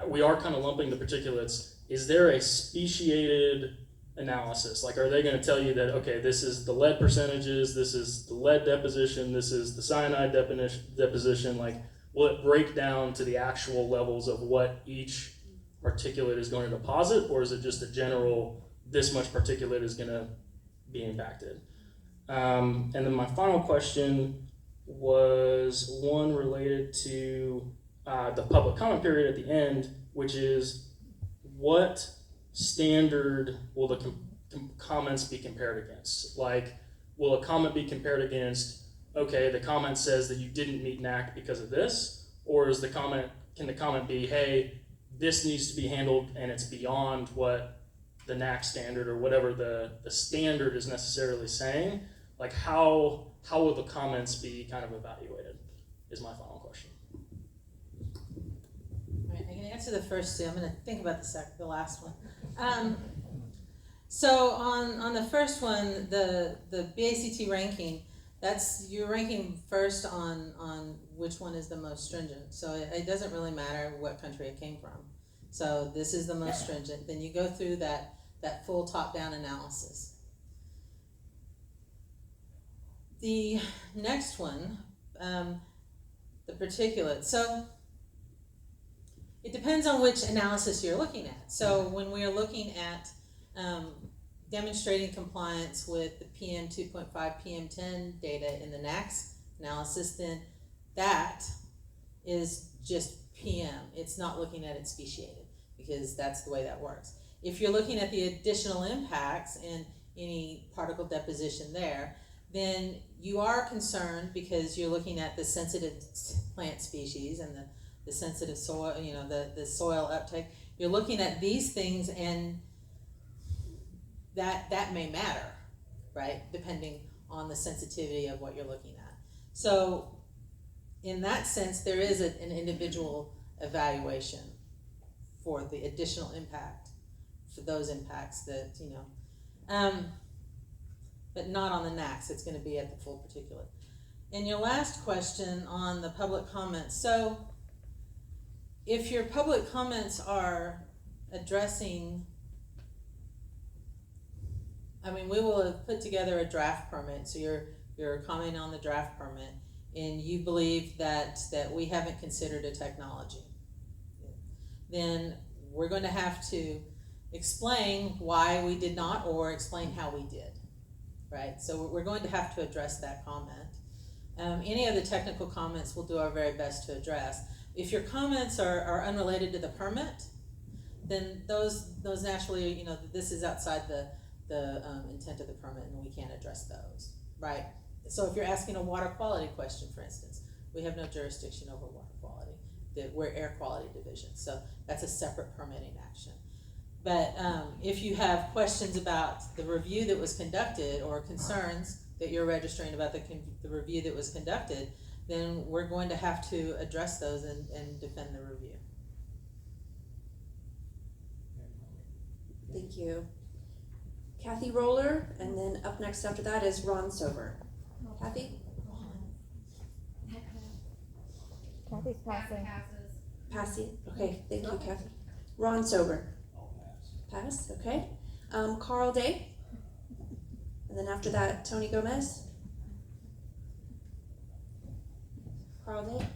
we are kind of lumping the particulates. Is there a speciated analysis? Like, are they going to tell you that, okay, this is the lead percentages, this is the lead deposition, this is the cyanide deposition? Like, will it break down to the actual levels of what each particulate is going to deposit, or is it just a general, this much particulate is going to be impacted? And then my final question was one related to the public comment period at the end, which is what standard will the comments be compared against? Like, will a comment be compared against, okay, the comment says that you didn't meet NAC because of this, or is the comment, can the comment be, hey, this needs to be handled and it's beyond what the NAC standard or whatever the standard is necessarily saying? Like, how will the comments be kind of evaluated is my final question. All right, I can answer the first two. I'm going to think about the last one. So on the first one, the BACT ranking, you're ranking first on which one is the most stringent. So it doesn't really matter what country it came from. So this is the most stringent. Then you go through that full top-down analysis. The next one, the particulate. So it depends on which analysis you're looking at. So when we are looking at demonstrating compliance with the PM 2.5, PM 10 data in the NACS analysis, then that is just PM. It's not looking at it speciated, because that's the way that works. If you're looking at the additional impacts and any particle deposition there, then you are concerned because you're looking at the sensitive plant species and the sensitive soil, the soil uptake. You're looking at these things, and that may matter, right? Depending on the sensitivity of what you're looking at. So in that sense, there is an individual evaluation for the additional impact, for those impacts that, but not on the NACS. It's going to be at the full particulate. And your last question on the public comments. So if your public comments are addressing, we will have put together a draft permit. So you're commenting on the draft permit, and you believe that we haven't considered a technology. Then we're going to have to explain why we did not, or explain how we did, right? So we're going to have to address that comment. Any of the technical comments we'll do our very best to address. If your comments are unrelated to the permit, then those naturally, this is outside the intent of the permit, and we can't address those, right? So if you're asking a water quality question, for instance, we have no jurisdiction over water quality. We're air quality division, so that's a separate permitting action. But if you have questions about the review that was conducted, or concerns that you're registering about the review that was conducted, then we're going to have to address those and defend the review. Thank you. Kathy Roller, and then up next after that is Ron Sober. Kathy? Kathy's passing. Passing. Okay, thank you, Kathy. Ron Sober. Pass, okay. Carl Day. And then after that, Tony Gomez. Carl Day.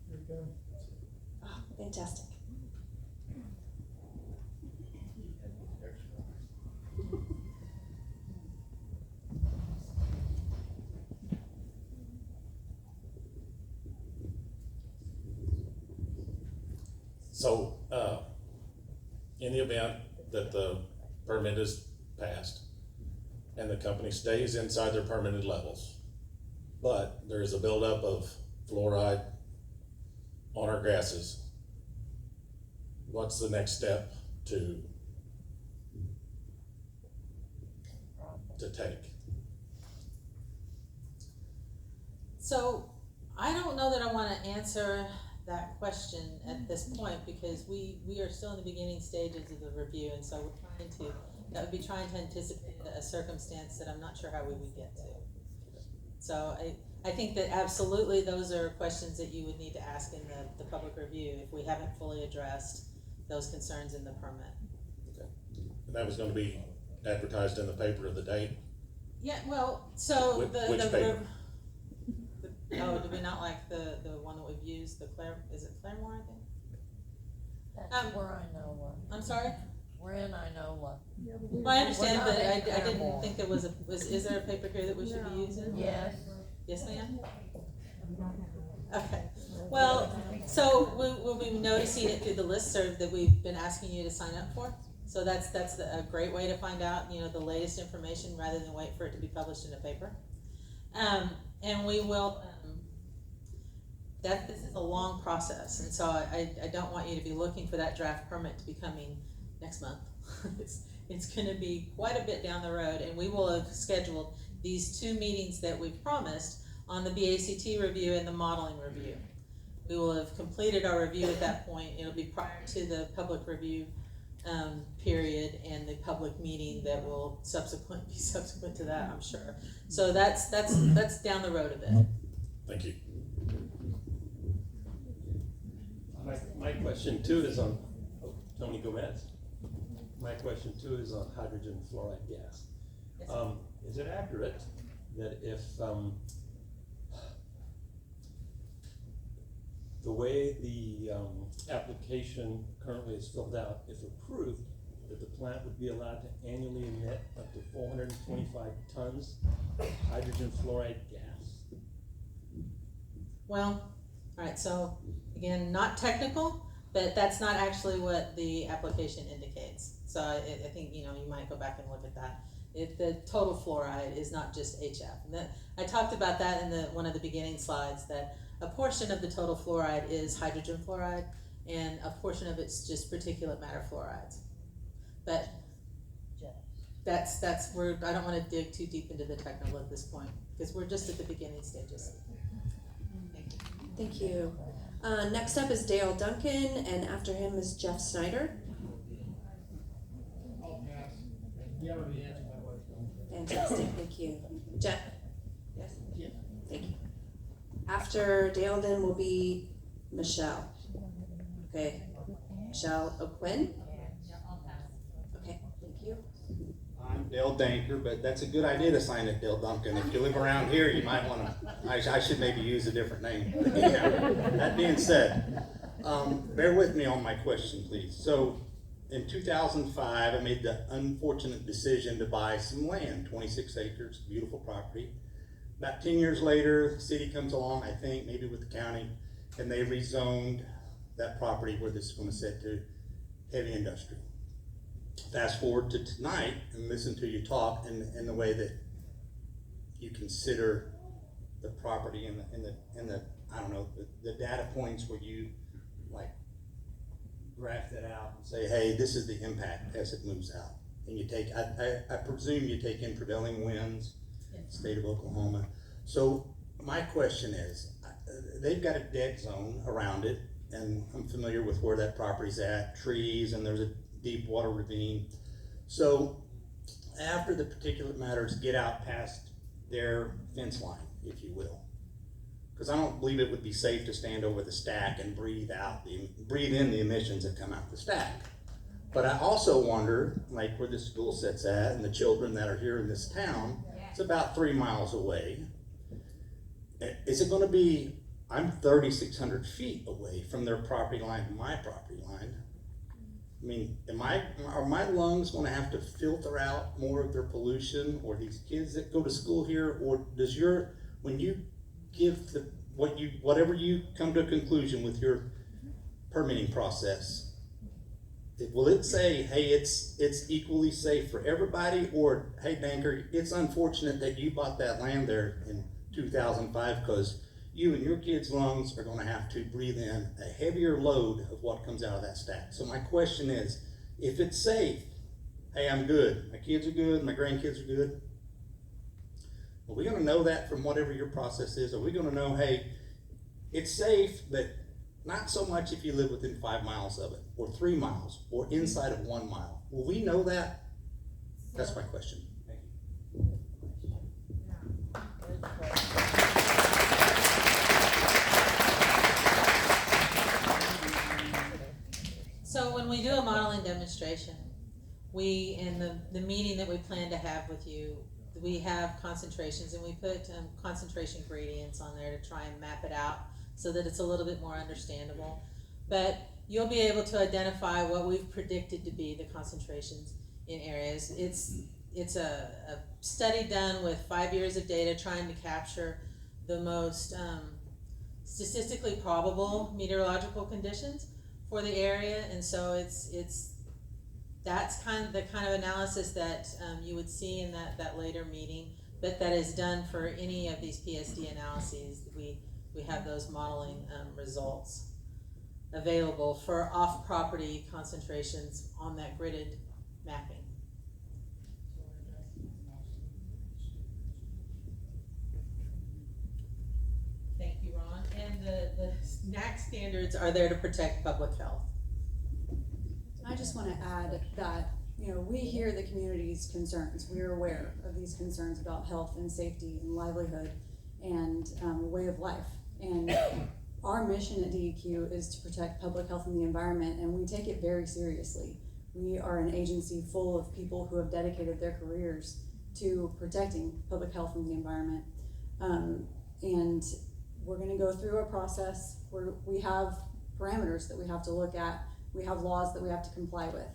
Here we go. Oh, fantastic. So, in the event that the permit is passed and the company stays inside their permitted levels, but there is a buildup of fluoride on our grasses, what's the next step to take? So I don't know that I want to answer that question at this point, because we are still in the beginning stages of the review, and so that would be trying to anticipate a circumstance that I'm not sure how we would get to. So I think that absolutely those are questions that you would need to ask in the public review if we haven't fully addressed those concerns in the permit. Okay. And that was gonna be advertised in the paper of the date? Yeah, well, so Which paper? Oh, do we not like the one that we've used, is it Claremore, I think? That's where I know one. I'm sorry? Ren, I know what. Well, I understand, We're but not I in didn't Paramore. think there is there a paper here that we should be using? Yes. Yes, ma'am? Okay, well, so we'll be noticing it through the listserv that we've been asking you to sign up for. So that's a great way to find out, the latest information rather than wait for it to be published in a paper. And we will, this is a long process, and so I don't want you to be looking for that draft permit to be coming next month. It's gonna be quite a bit down the road, and we will have scheduled these 2 meetings that we've promised on the BACT review and the modeling review. We will have completed our review at that point. It'll be prior to the public review period and the public meeting that will be subsequent to that, I'm sure. So that's down the road a bit. Thank you. My question too is on, Tony Gomez. My question too is on hydrogen fluoride gas. Yes. Is it accurate that if, the way the, application currently is filled out, if approved, that the plant would be allowed to annually emit up to 425 tons of hydrogen fluoride gas? Well, alright, so again, not technical, but that's not actually what the application indicates. So I think, you might go back and look at that. The total fluoride is not just HF. And I talked about that in one of the beginning slides, that a portion of the total fluoride is hydrogen fluoride, and a portion of it's just particulate matter fluorides. But that's where I don't want to dig too deep into the technical at this point, because we're just at the beginning stages. Thank you. Next up is Dale Duncan, and after him is Jeff Snyder. Fantastic, thank you. Jeff? Yes? Yeah. Thank you. After Dale then will be Michelle. Okay, Michelle O'Quinn? Okay, thank you. I'm Dale Danker, but that's a good idea to sign it Dale Duncan. If you live around here, you might wanna, I should maybe use a different name. That being said, bear with me on my question, please. So, in 2005, I made the unfortunate decision to buy some land, 26 acres, beautiful property. About 10 years later, the city comes along, I think, maybe with the county, and they rezoned that property where this is gonna sit to heavy industry. Fast forward to tonight and listen to you talk and the way that you consider the property and the I don't know, the data points where you like graph that out and say, hey, this is the impact as it moves out. And you take, I presume you take in prevailing winds, state of Oklahoma. So my question is, they've got a dead zone around it, and I'm familiar with where that property's at, trees, and there's a deep water ravine. So after the particulate matters get out past their fence line, if you will, because I don't believe it would be safe to stand over the stack and breathe in the emissions that come out the stack. But I also wonder, like where the school sits at and the children that are here in this town, it's about 3 miles away. Is it gonna be, I'm 3,600 feet away from their property line to my property line. I mean, are my lungs gonna have to filter out more of their pollution, or these kids that go to school here, or does when you give whatever you come to a conclusion with your permitting process, will it say, hey, it's equally safe for everybody, or hey, banker, it's unfortunate that you bought that land there in 2005 because you and your kids' lungs are gonna have to breathe in a heavier load of what comes out of that stack. So my question is, if it's safe, hey, I'm good, my kids are good, my grandkids are good, are we gonna know that from whatever your process is? Are we gonna know, hey, it's safe, but not so much if you live within 5 miles of it, or 3 miles, or inside of 1 mile? Will we know that? That's my question. Thank you. So when we do a modeling demonstration, in the meeting that we plan to have with you, we have concentrations, and we put concentration gradients on there to try and map it out so that it's a little bit more understandable. But you'll be able to identify what we've predicted to be the concentrations in areas. It's a study done with 5 years of data trying to capture the most statistically probable meteorological conditions for the area, and so that's kind of the kind of analysis that you would see in that later meeting, but that is done for any of these PSD analyses. We have those modeling results available for off-property concentrations on that gridded mapping. Thank you, Ron. And the NAC standards are there to protect public health. I just want to add that, we hear the community's concerns. We're aware of these concerns about health and safety and livelihood and way of life. And our mission at DEQ is to protect public health and the environment, and we take it very seriously. We are an agency full of people who have dedicated their careers to protecting public health and the environment. And we're going to go through a process where we have parameters that we have to look at. We have laws that we have to comply with,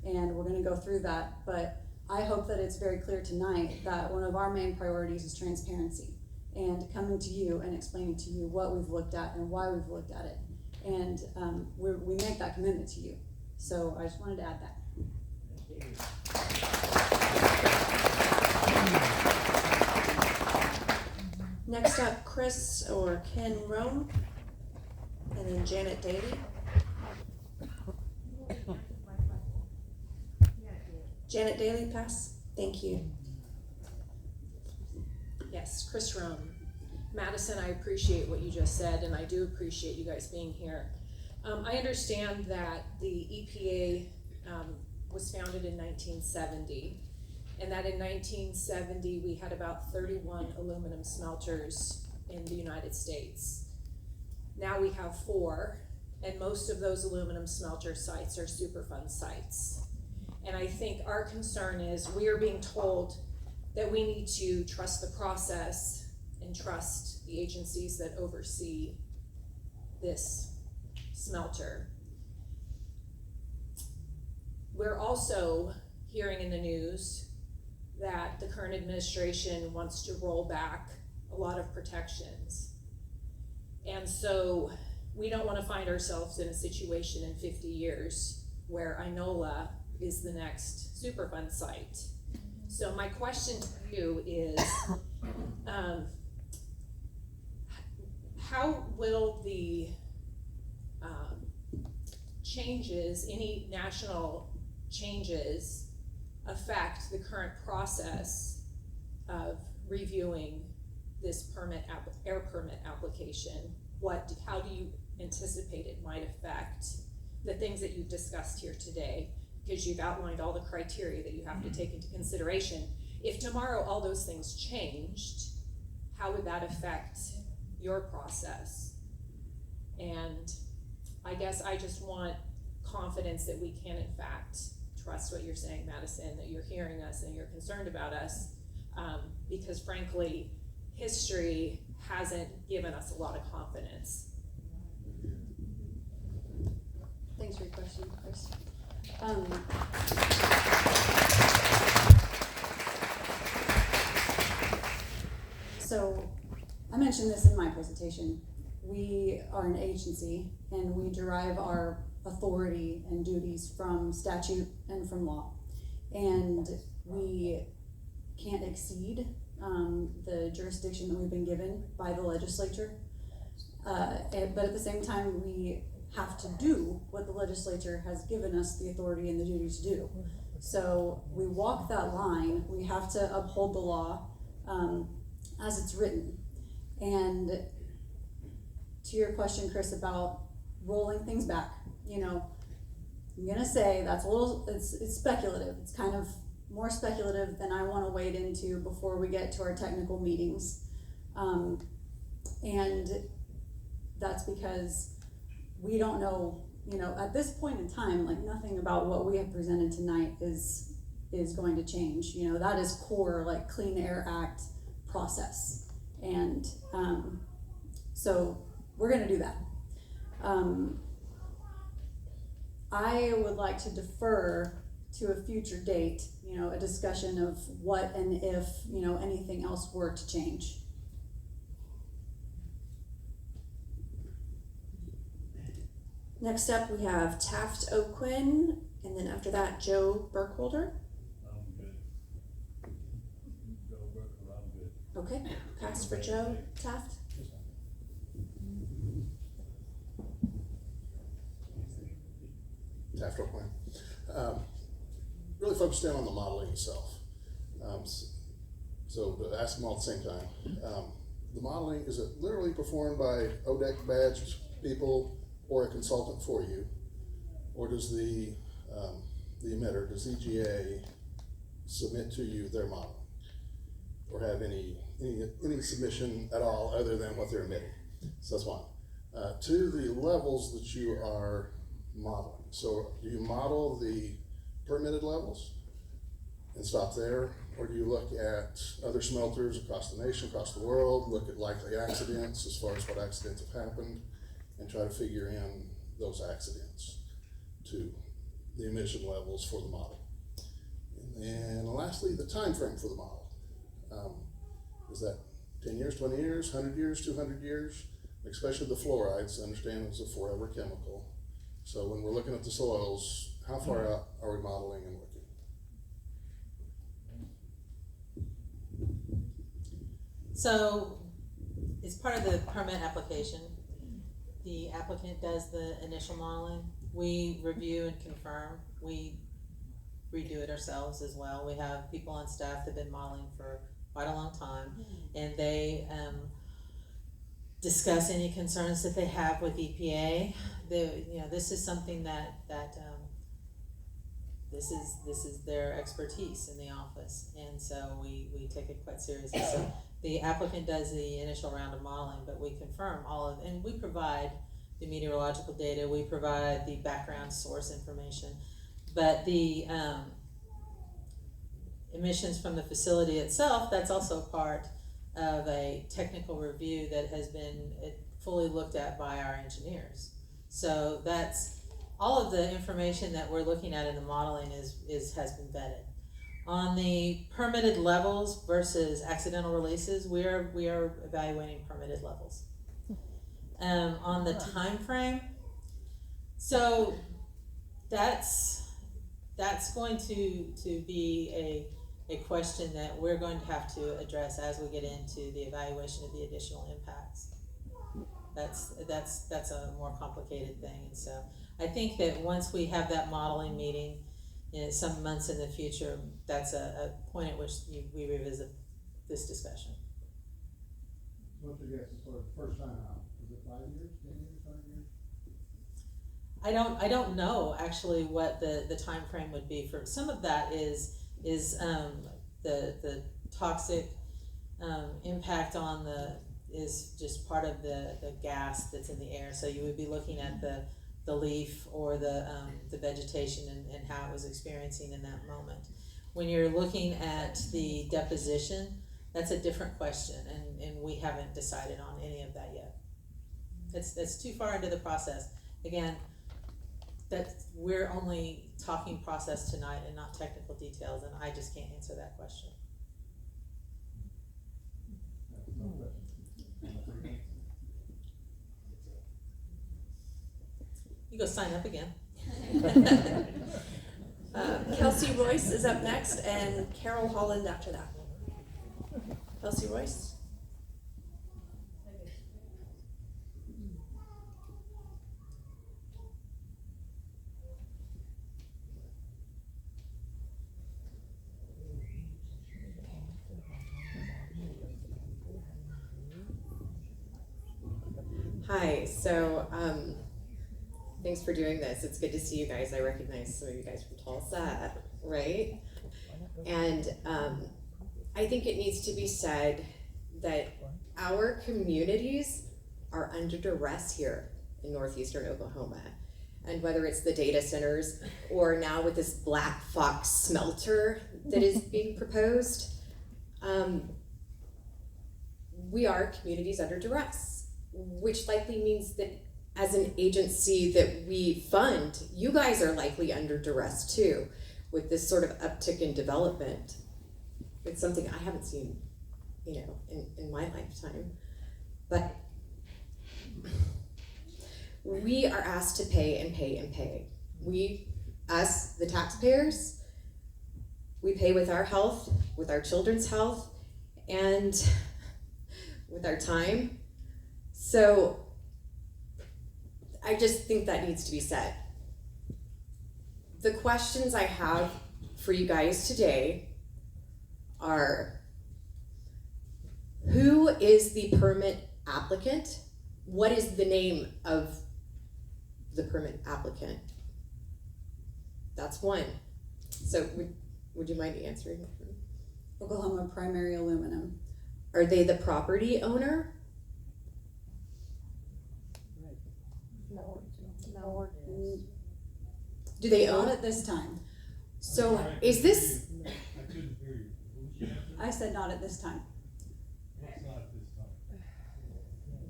and we're going to go through that. But I hope that it's very clear tonight that one of our main priorities is transparency and coming to you and explaining to you what we've looked at and why we've looked at it. And we make that commitment to you. So I just wanted to add that. Next up, Chris or Ken Rome, and then Janet Daly. Janet Daly, pass. Thank you. Yes, Chris Rome. Madison, I appreciate what you just said, and I do appreciate you guys being here. I understand that the EPA was founded in 1970, and that in 1970 we had about 31 aluminum smelters in the United States. Now we have 4, and most of those aluminum smelter sites are Superfund sites. And I think our concern is we are being told that we need to trust the process and trust the agencies that oversee this smelter. We're also hearing in the news that the current administration wants to roll back a lot of protections. And so we don't want to find ourselves in a situation in 50 years where Inola is the next Superfund site. So my question to you is, how will the changes, any national changes, affect the current process of reviewing this air permit application? How do you anticipate it might affect the things that you've discussed here today? Because you've outlined all the criteria that you have to take into consideration. If tomorrow all those things changed, how would that affect your process? And I guess I just want confidence that we can in fact trust what you're saying, Madison, that you're hearing us and you're concerned about us, because frankly, history hasn't given us a lot of confidence. Thanks for your question, Chris. So I mentioned this in my presentation. We are an agency and we derive our authority and duties from statute and from law. And we can't exceed the jurisdiction that we've been given by the legislature. But at the same time, we have to do what the legislature has given us the authority and the duty to do. So we walk that line. We have to uphold the law as it's written. And to your question, Chris, about rolling things back, I'm gonna say that's a little, it's speculative. It's kind of more speculative than I want to wade into before we get to our technical meetings. And that's because we don't know, at this point in time, like nothing about what we have presented tonight is going to change. That is core, like Clean Air Act process. And so we're gonna do that. I would like to defer to a future date, you know, a discussion of what and if, you know, anything else were to change. Next up, we have Taft O'Quinn, and then after that, Joe Burkholder. I'm good. Joe Burkholder, I'm good. Okay, pass for Joe Taft. Taft O'Quinn. Really focused in on the modeling itself. So to ask them all at the same time, the modeling, is it literally performed by ODEC badged people or a consultant for you? Or does the emitter, does EGA submit to you their model? Or have any submission at all other than what they're emitting? So that's one. Two, the levels that you are modeling. So do you model the permitted levels and stop there? Or do you look at other smelters across the nation, across the world, look at likely accidents as far as what accidents have happened, and try to figure in those accidents to the emission levels for the model? And then lastly, the time frame for the model. Is that 10 years, 20 years, 100 years, 200 years? Especially the fluorides, understand it's a forever chemical. So when we're looking at the soils, how far out are we modeling and looking? So, as part of the permit application, the applicant does the initial modeling. We review and confirm. We redo it ourselves as well. We have people on staff that have been modeling for quite a long time, and they discuss any concerns that they have with EPA. This is something that this is their expertise in the office, and so we take it quite seriously. So the applicant does the initial round of modeling, but we confirm all of, and we provide the meteorological data, we provide the background source information, but the emissions from the facility itself, that's also part of a technical review that has been fully looked at by our engineers. So that's all of the information that we're looking at in the modeling has been vetted. On the permitted levels versus accidental releases, we are evaluating permitted levels. On the time frame, so that's going to be a question that we're going to have to address as we get into the evaluation of the additional impacts. That's a more complicated thing, and so I think that once we have that modeling meeting in some months in the future, that's a point at which we revisit this discussion. What's your guess as far as the first time out? Is it 5 years, 10 years, 5 years? I don't know actually what the time frame would be for. Some of that is the toxic impact on is just part of the gas that's in the air. So you would be looking at the leaf or the vegetation and how it was experiencing in that moment. When you're looking at the deposition, that's a different question, and we haven't decided on any of that yet. That's too far into the process. Again, that we're only talking process tonight and not technical details, and I just can't answer that question. You go sign up again. Kelsey Royce is up next, and Carol Holland after that. Kelsey Royce. Hi, so thanks for doing this. It's good to see you guys. I recognize some of you guys from Tulsa, right? And I think it needs to be said that our communities are under duress here in northeastern Oklahoma. And whether it's the data centers or now with this Black Fox smelter that is being proposed, we are communities under duress, which likely means that as an agency that we fund, you guys are likely under duress too, with this sort of uptick in development. It's something I haven't seen, in my lifetime. But we are asked to pay and pay and pay. Us, the taxpayers, we pay with our health, with our children's health, and with our time. So I just think that needs to be said. The questions I have for you guys today are, who is the permit applicant? What is the name of the permit applicant? That's one. So would you mind answering? Oklahoma Primary Aluminum. Are they the property owner? No. Do they Not own it? at this time. So is this, I couldn't hear you. What was your answer? I said not at this time. What's not at this time?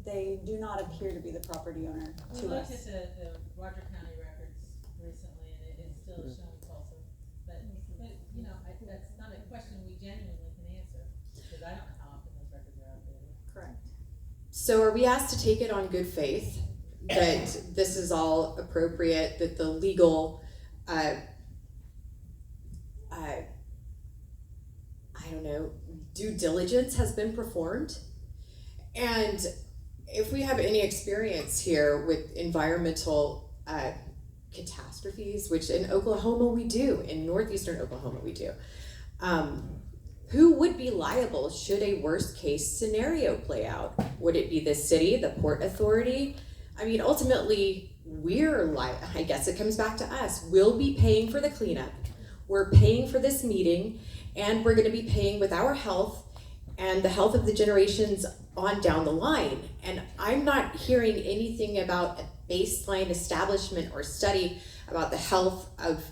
They do not appear to be the property owner We to looked us. at the Roger County records recently, and it is still showing Tulsa. But that's not a question we genuinely can answer, because I don't know how often those records are updated. Correct. so are we asked to take it on good faith that this is all appropriate, that the legal, I don't know, due diligence has been performed? And if we have any experience here with environmental catastrophes, which in Oklahoma we do, in northeastern Oklahoma we do, who would be liable should a worst case scenario play out? Would it be the city, the Port Authority? I mean, ultimately, I guess it comes back to us. We'll be paying for the cleanup. We're paying for this meeting, and we're gonna be paying with our health and the health of the generations on down the line. And I'm not hearing anything about a baseline establishment or study about the health of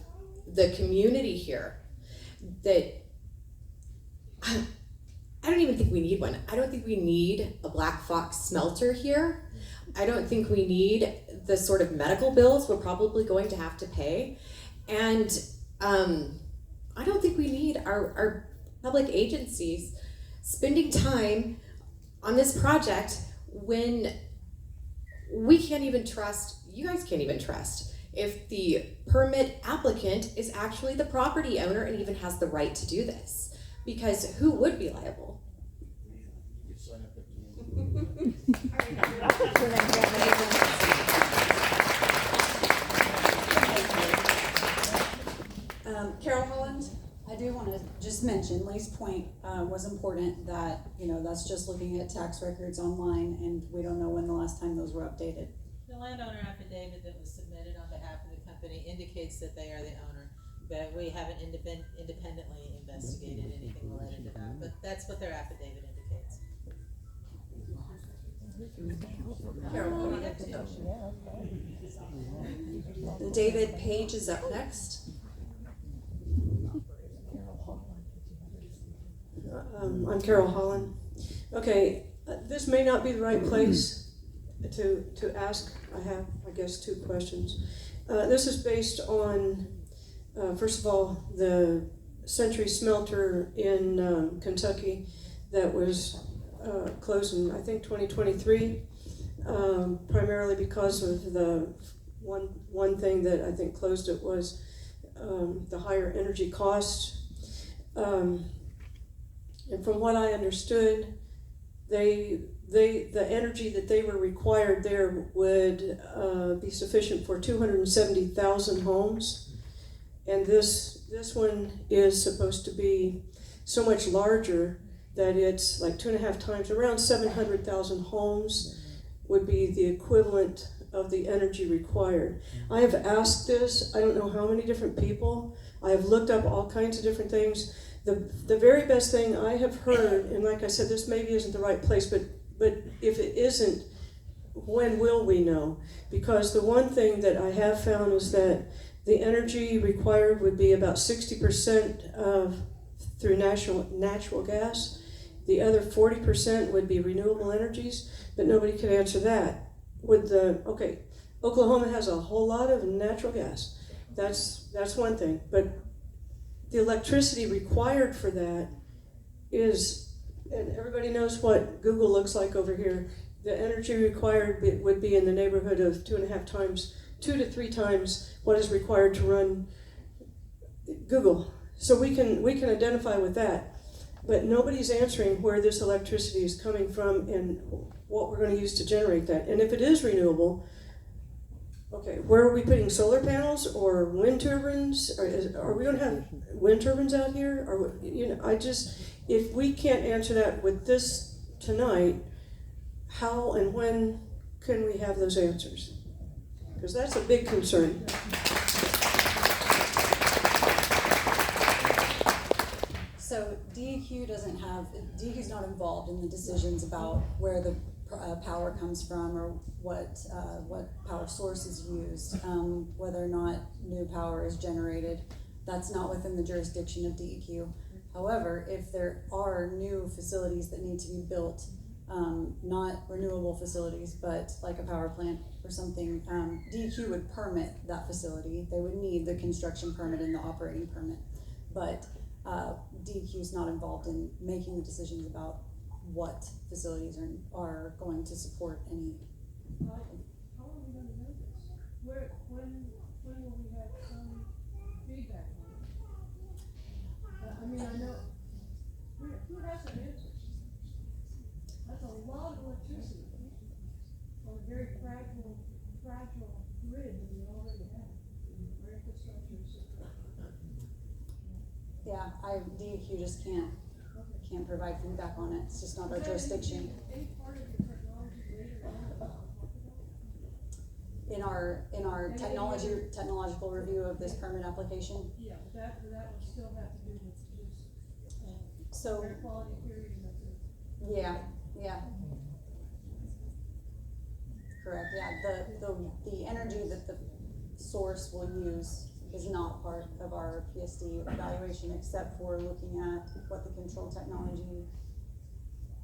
the community here. That I don't even think we need one. I don't think we need a black fox smelter here. I don't think we need the sort of medical bills we're probably going to have to pay. And I don't think we need our public agencies spending time on this project when we can't even trust, you guys can't even trust, if the permit applicant is actually the property owner and even has the right to do this. Because who would be liable? Carol Holland, I do want to just mention, Lee's point was important, that, that's just looking at tax records online, and we don't know when the last time those were updated. The landowner affidavit that was submitted on behalf of the company indicates that they are the owner, but we haven't independently investigated anything related to that, but that's what their affidavit indicates. Carol, David Page is up next. I'm Carol Holland. Okay, this may not be the right place to ask. I have, I guess, two questions. This is based on, first of all, the Century Smelter in Kentucky that was closed in, I think, 2023, primarily because of the one thing that I think closed it was the higher energy cost. And from what I understood, the energy that they were required there would be sufficient for 270,000 homes, and this one is supposed to be so much larger that it's like 2.5 times, around 700,000 homes would be the equivalent of the energy required. I have asked this, I don't know how many different people. I have looked up all kinds of different things. The very best thing I have heard, and like I said, this maybe isn't the right place, but if it isn't, when will we know? Because the one thing that I have found is that the energy required would be about 60% through natural gas. The other 40% would be renewable energies, but nobody could answer that. with the, okay, Oklahoma has a whole lot of natural gas. That's one thing, but the electricity required for that is, and everybody knows what Google looks like over here. The energy required would be in the neighborhood of 2.5 times, 2 to 3 times what is required to run Google. So we can identify with that, but nobody's answering where this electricity is coming from and what we're going to use to generate that. And if it is renewable, okay, where are we putting solar panels or wind turbines? Are we going to have wind turbines out here? Or if we can't answer that with this tonight, how and when can we have those answers? Because that's a big concern. So DEQ DEQ's not involved in the decisions about where the power comes from or what power source is used, whether or not new power is generated. That's not within the jurisdiction of DEQ. However, if there are new facilities that need to be built, not renewable facilities, but like a power plant or something, DEQ would permit that facility. They would need the construction permit and the operating permit. But DEQ is not involved in making the decisions about what facilities are going to support any. How are we going to know this? When will we have some feedback on it? I mean, I know, who has an answer? That's a lot of electricity on a very fragile grid that we already have. Our infrastructure is so fragile. Yeah, DEQ just can't provide feedback on it. It's just not our jurisdiction. Any part of your technology later on? In our technological review of this permit application. Yeah, but that would still have to do with just So air quality period and that's it. yeah. Correct. Yeah, the energy that the source will use is not part of our PSD evaluation, except for looking at what the control technology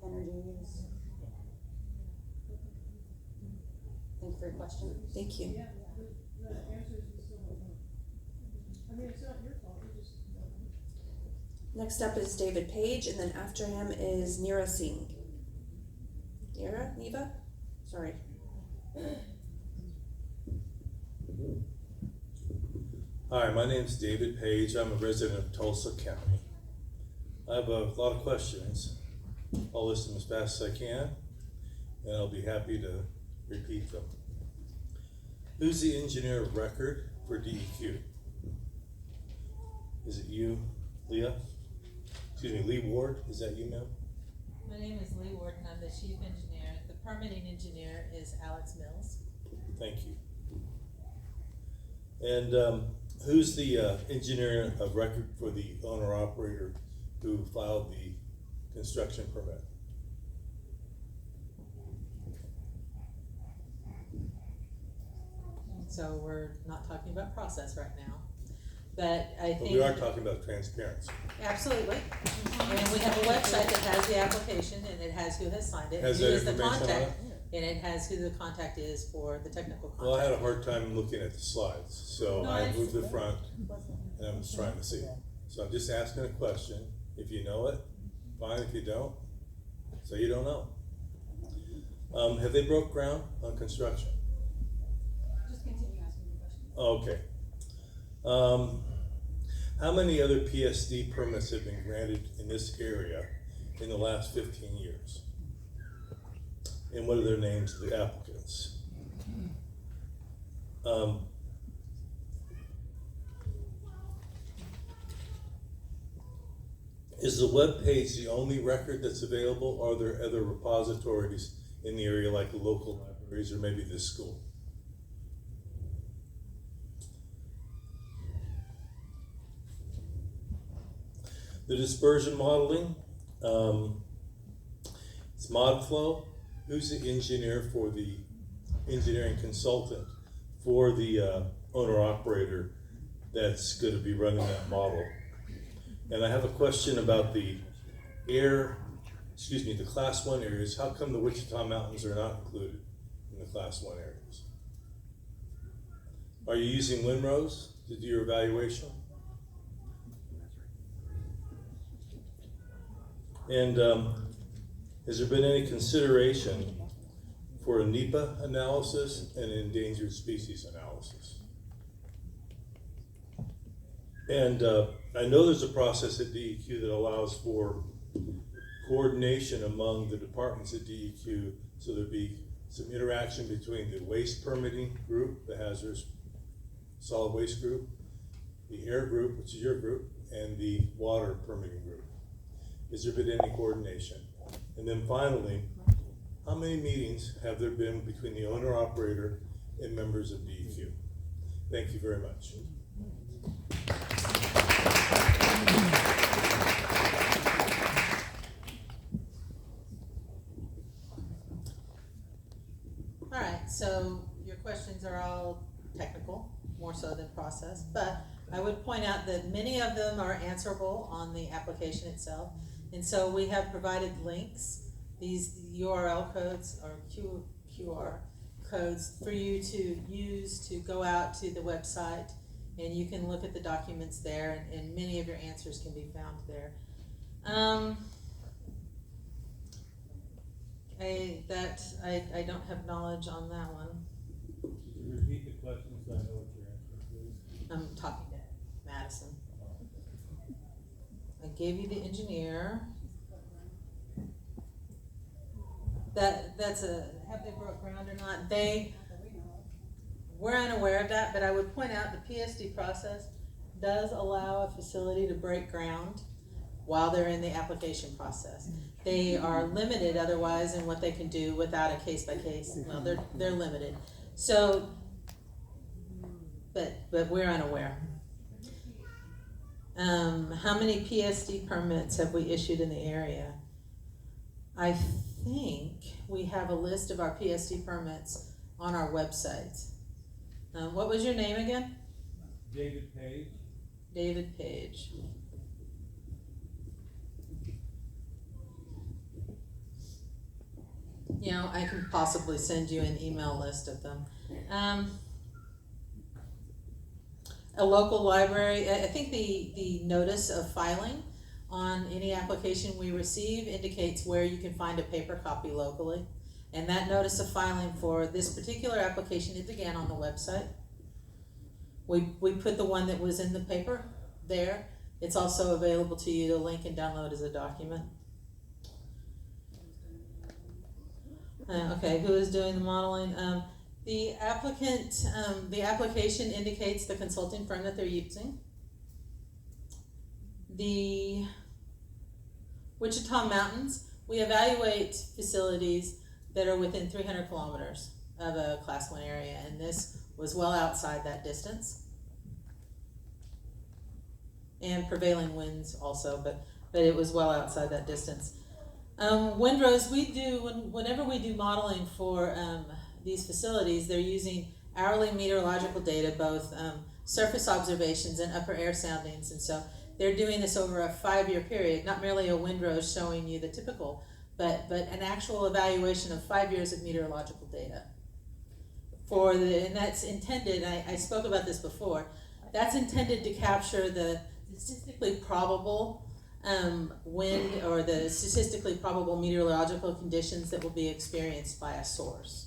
energy use. Thank you for your question. Thank you. Yeah, the answer is we still don't know. I mean, it's not your fault, you just don't know. Next up is David Page, and then after him is Neera Singh. Neva? Sorry. Hi, my name's David Page. I'm a resident of Tulsa County. I have a lot of questions. I'll list them as fast as I can, and I'll be happy to repeat them. Who's the engineer of record for DEQ? Is it you, Leah? Excuse me, Lee Ward? Is that you, ma'am? My name is Lee Ward and I'm the chief engineer. The permitting engineer is Alex Mills. Thank you. And who's the engineer of record for the owner-operator who filed the construction permit? So we're not talking about process right now, but I think. But we are talking about transparency. Absolutely. And we have a website that has the application and it has who has signed it. Has who that is the information on contact, it? and it has who the contact is for the technical contact. Well, I had a hard time looking at the slides, so No, I moved the front and I'm just trying to see. So I'm just asking a question. If you know it, fine. If you don't, say you don't know. Have they broke ground on construction? Just continue asking the question. Okay. How many other PSD permits have been granted in this area in the last 15 years? And what are their names of the applicants? Is the web page the only record that's available, or are there other repositories in the area like local libraries or maybe this school? The dispersion modeling, it's ModFlow. Who's the engineer for the engineering consultant for the owner-operator that's going to be running that model? And I have a question about the the Class 1 areas. How come the Wichita Mountains are not included in the Class 1 areas. Are you using windrows to do your evaluation? And has there been any consideration for a NEPA analysis and an endangered species analysis? And I know there's a process at DEQ that allows for coordination among the departments at DEQ, so there'd be some interaction between the waste permitting group, the hazardous solid waste group, the air group, which is your group, and the water permitting group. Has there been any coordination? And then finally, how many meetings have there been between the owner operator and members of DEQ? Thank you very much. All right, so your questions are all technical, more so than process, but I would point out that many of them are answerable on the application itself. And so we have provided links, these URL codes or QR codes for you to use to go out to the website, and you can look at the documents there, and many of your answers can be found there. I don't have knowledge on that one. Repeat the question so I know what your answer is. I'm talking to Madison. I gave you the engineer. That's have they broke ground or not? We're unaware of that, but I would point out the PSD process does allow a facility to break ground while they're in the application process. They are limited otherwise in what they can do without a case by case. Well, they're limited. So, but we're unaware. How many PSD permits have we issued in the area? I think we have a list of our PSD permits on our website. What was your name again? David Page. David Page. You know, I can possibly send you an email list of them. A local library, I think the notice of filing on any application we receive indicates where you can find a paper copy locally. And that notice of filing for this particular application is again on the website. We put the one that was in the paper there. It's also available to you to link and download as a document. Okay, who is doing the modeling? The applicant, the application indicates the consulting firm that they're using. The Wichita Mountains, we evaluate facilities that are within 300 kilometers of a Class 1 area, and this was well outside that distance. And prevailing winds also, but it was well outside that distance. Windrows, we do, whenever we do modeling for these facilities, they're using hourly meteorological data, both surface observations and upper air soundings, and so they're doing this over a 5-year period, not merely a windrow showing you the typical, but an actual evaluation of 5 years of meteorological data. And that's intended, I spoke about this before, that's intended to capture the statistically probable wind or the statistically probable meteorological conditions that will be experienced by a source.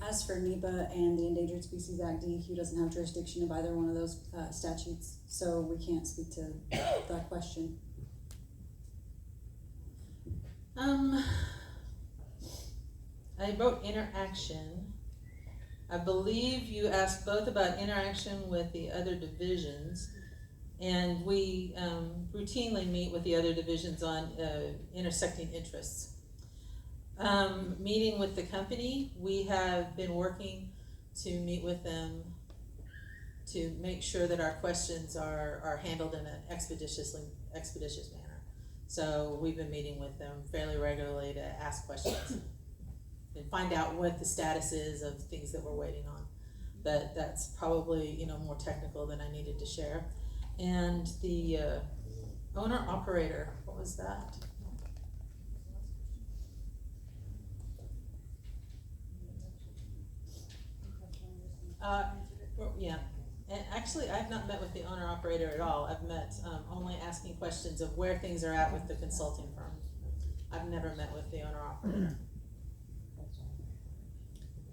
As for NEPA and the Endangered Species Act, DEQ doesn't have jurisdiction of either one of those statutes, so we can't speak to that question. I wrote interaction. I believe you asked both about interaction with the other divisions, and we routinely meet with the other divisions on intersecting interests. Meeting with the company, we have been working to meet with them to make sure that our questions are handled in an expeditious manner. So we've been meeting with them fairly regularly to ask questions and find out what the status is of things that we're waiting on. But that's probably more technical than I needed to share. And the owner operator, what was that? Yeah, and actually, I've not met with the owner operator at all. I've met, only asking questions of where things are at with the consulting firm. I've never met with the owner operator.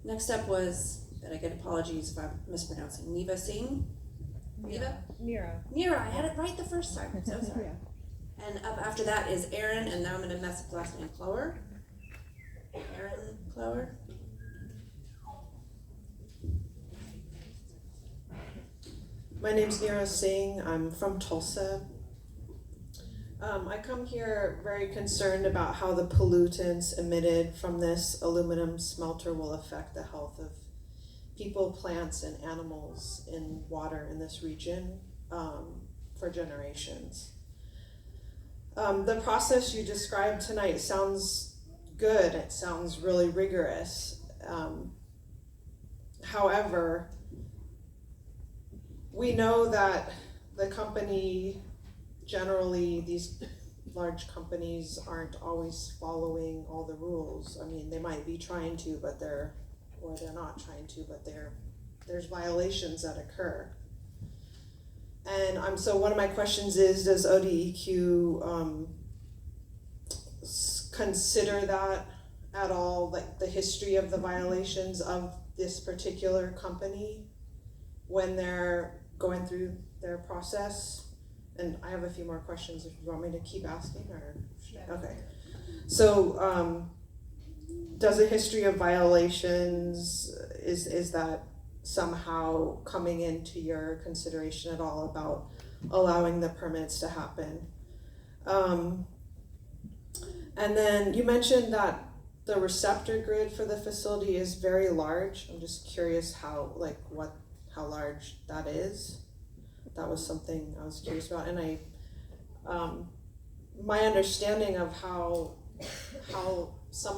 Next up was, and again, apologies if I'm mispronouncing, Neva Singh? Neva? Nira, I had it right the first time, I'm so sorry. And up after that is Aaron, and now I'm gonna mess up the last name, Clower? Aaron Clower? My name's Neera Singh. I'm from Tulsa. I come here very concerned about how the pollutants emitted from this aluminum smelter will affect the health of people, plants, and animals in water in this region for generations. The process you described tonight sounds good. It sounds really rigorous. However, we know that the company, generally these large companies aren't always following all the rules. I mean, they might be trying to, but they're not trying to, but there's violations that occur. And so one of my questions is, does ODEQ consider that at all, like the history of the violations of this particular company when they're going through their process? And I have a few more questions if you want me to keep asking, or okay. So does a history of violations, is that somehow coming into your consideration at all about allowing the permits to happen? And then you mentioned that the receptor grid for the facility is very large. I'm just curious how large that is. That was something I was curious about, and my understanding of how some of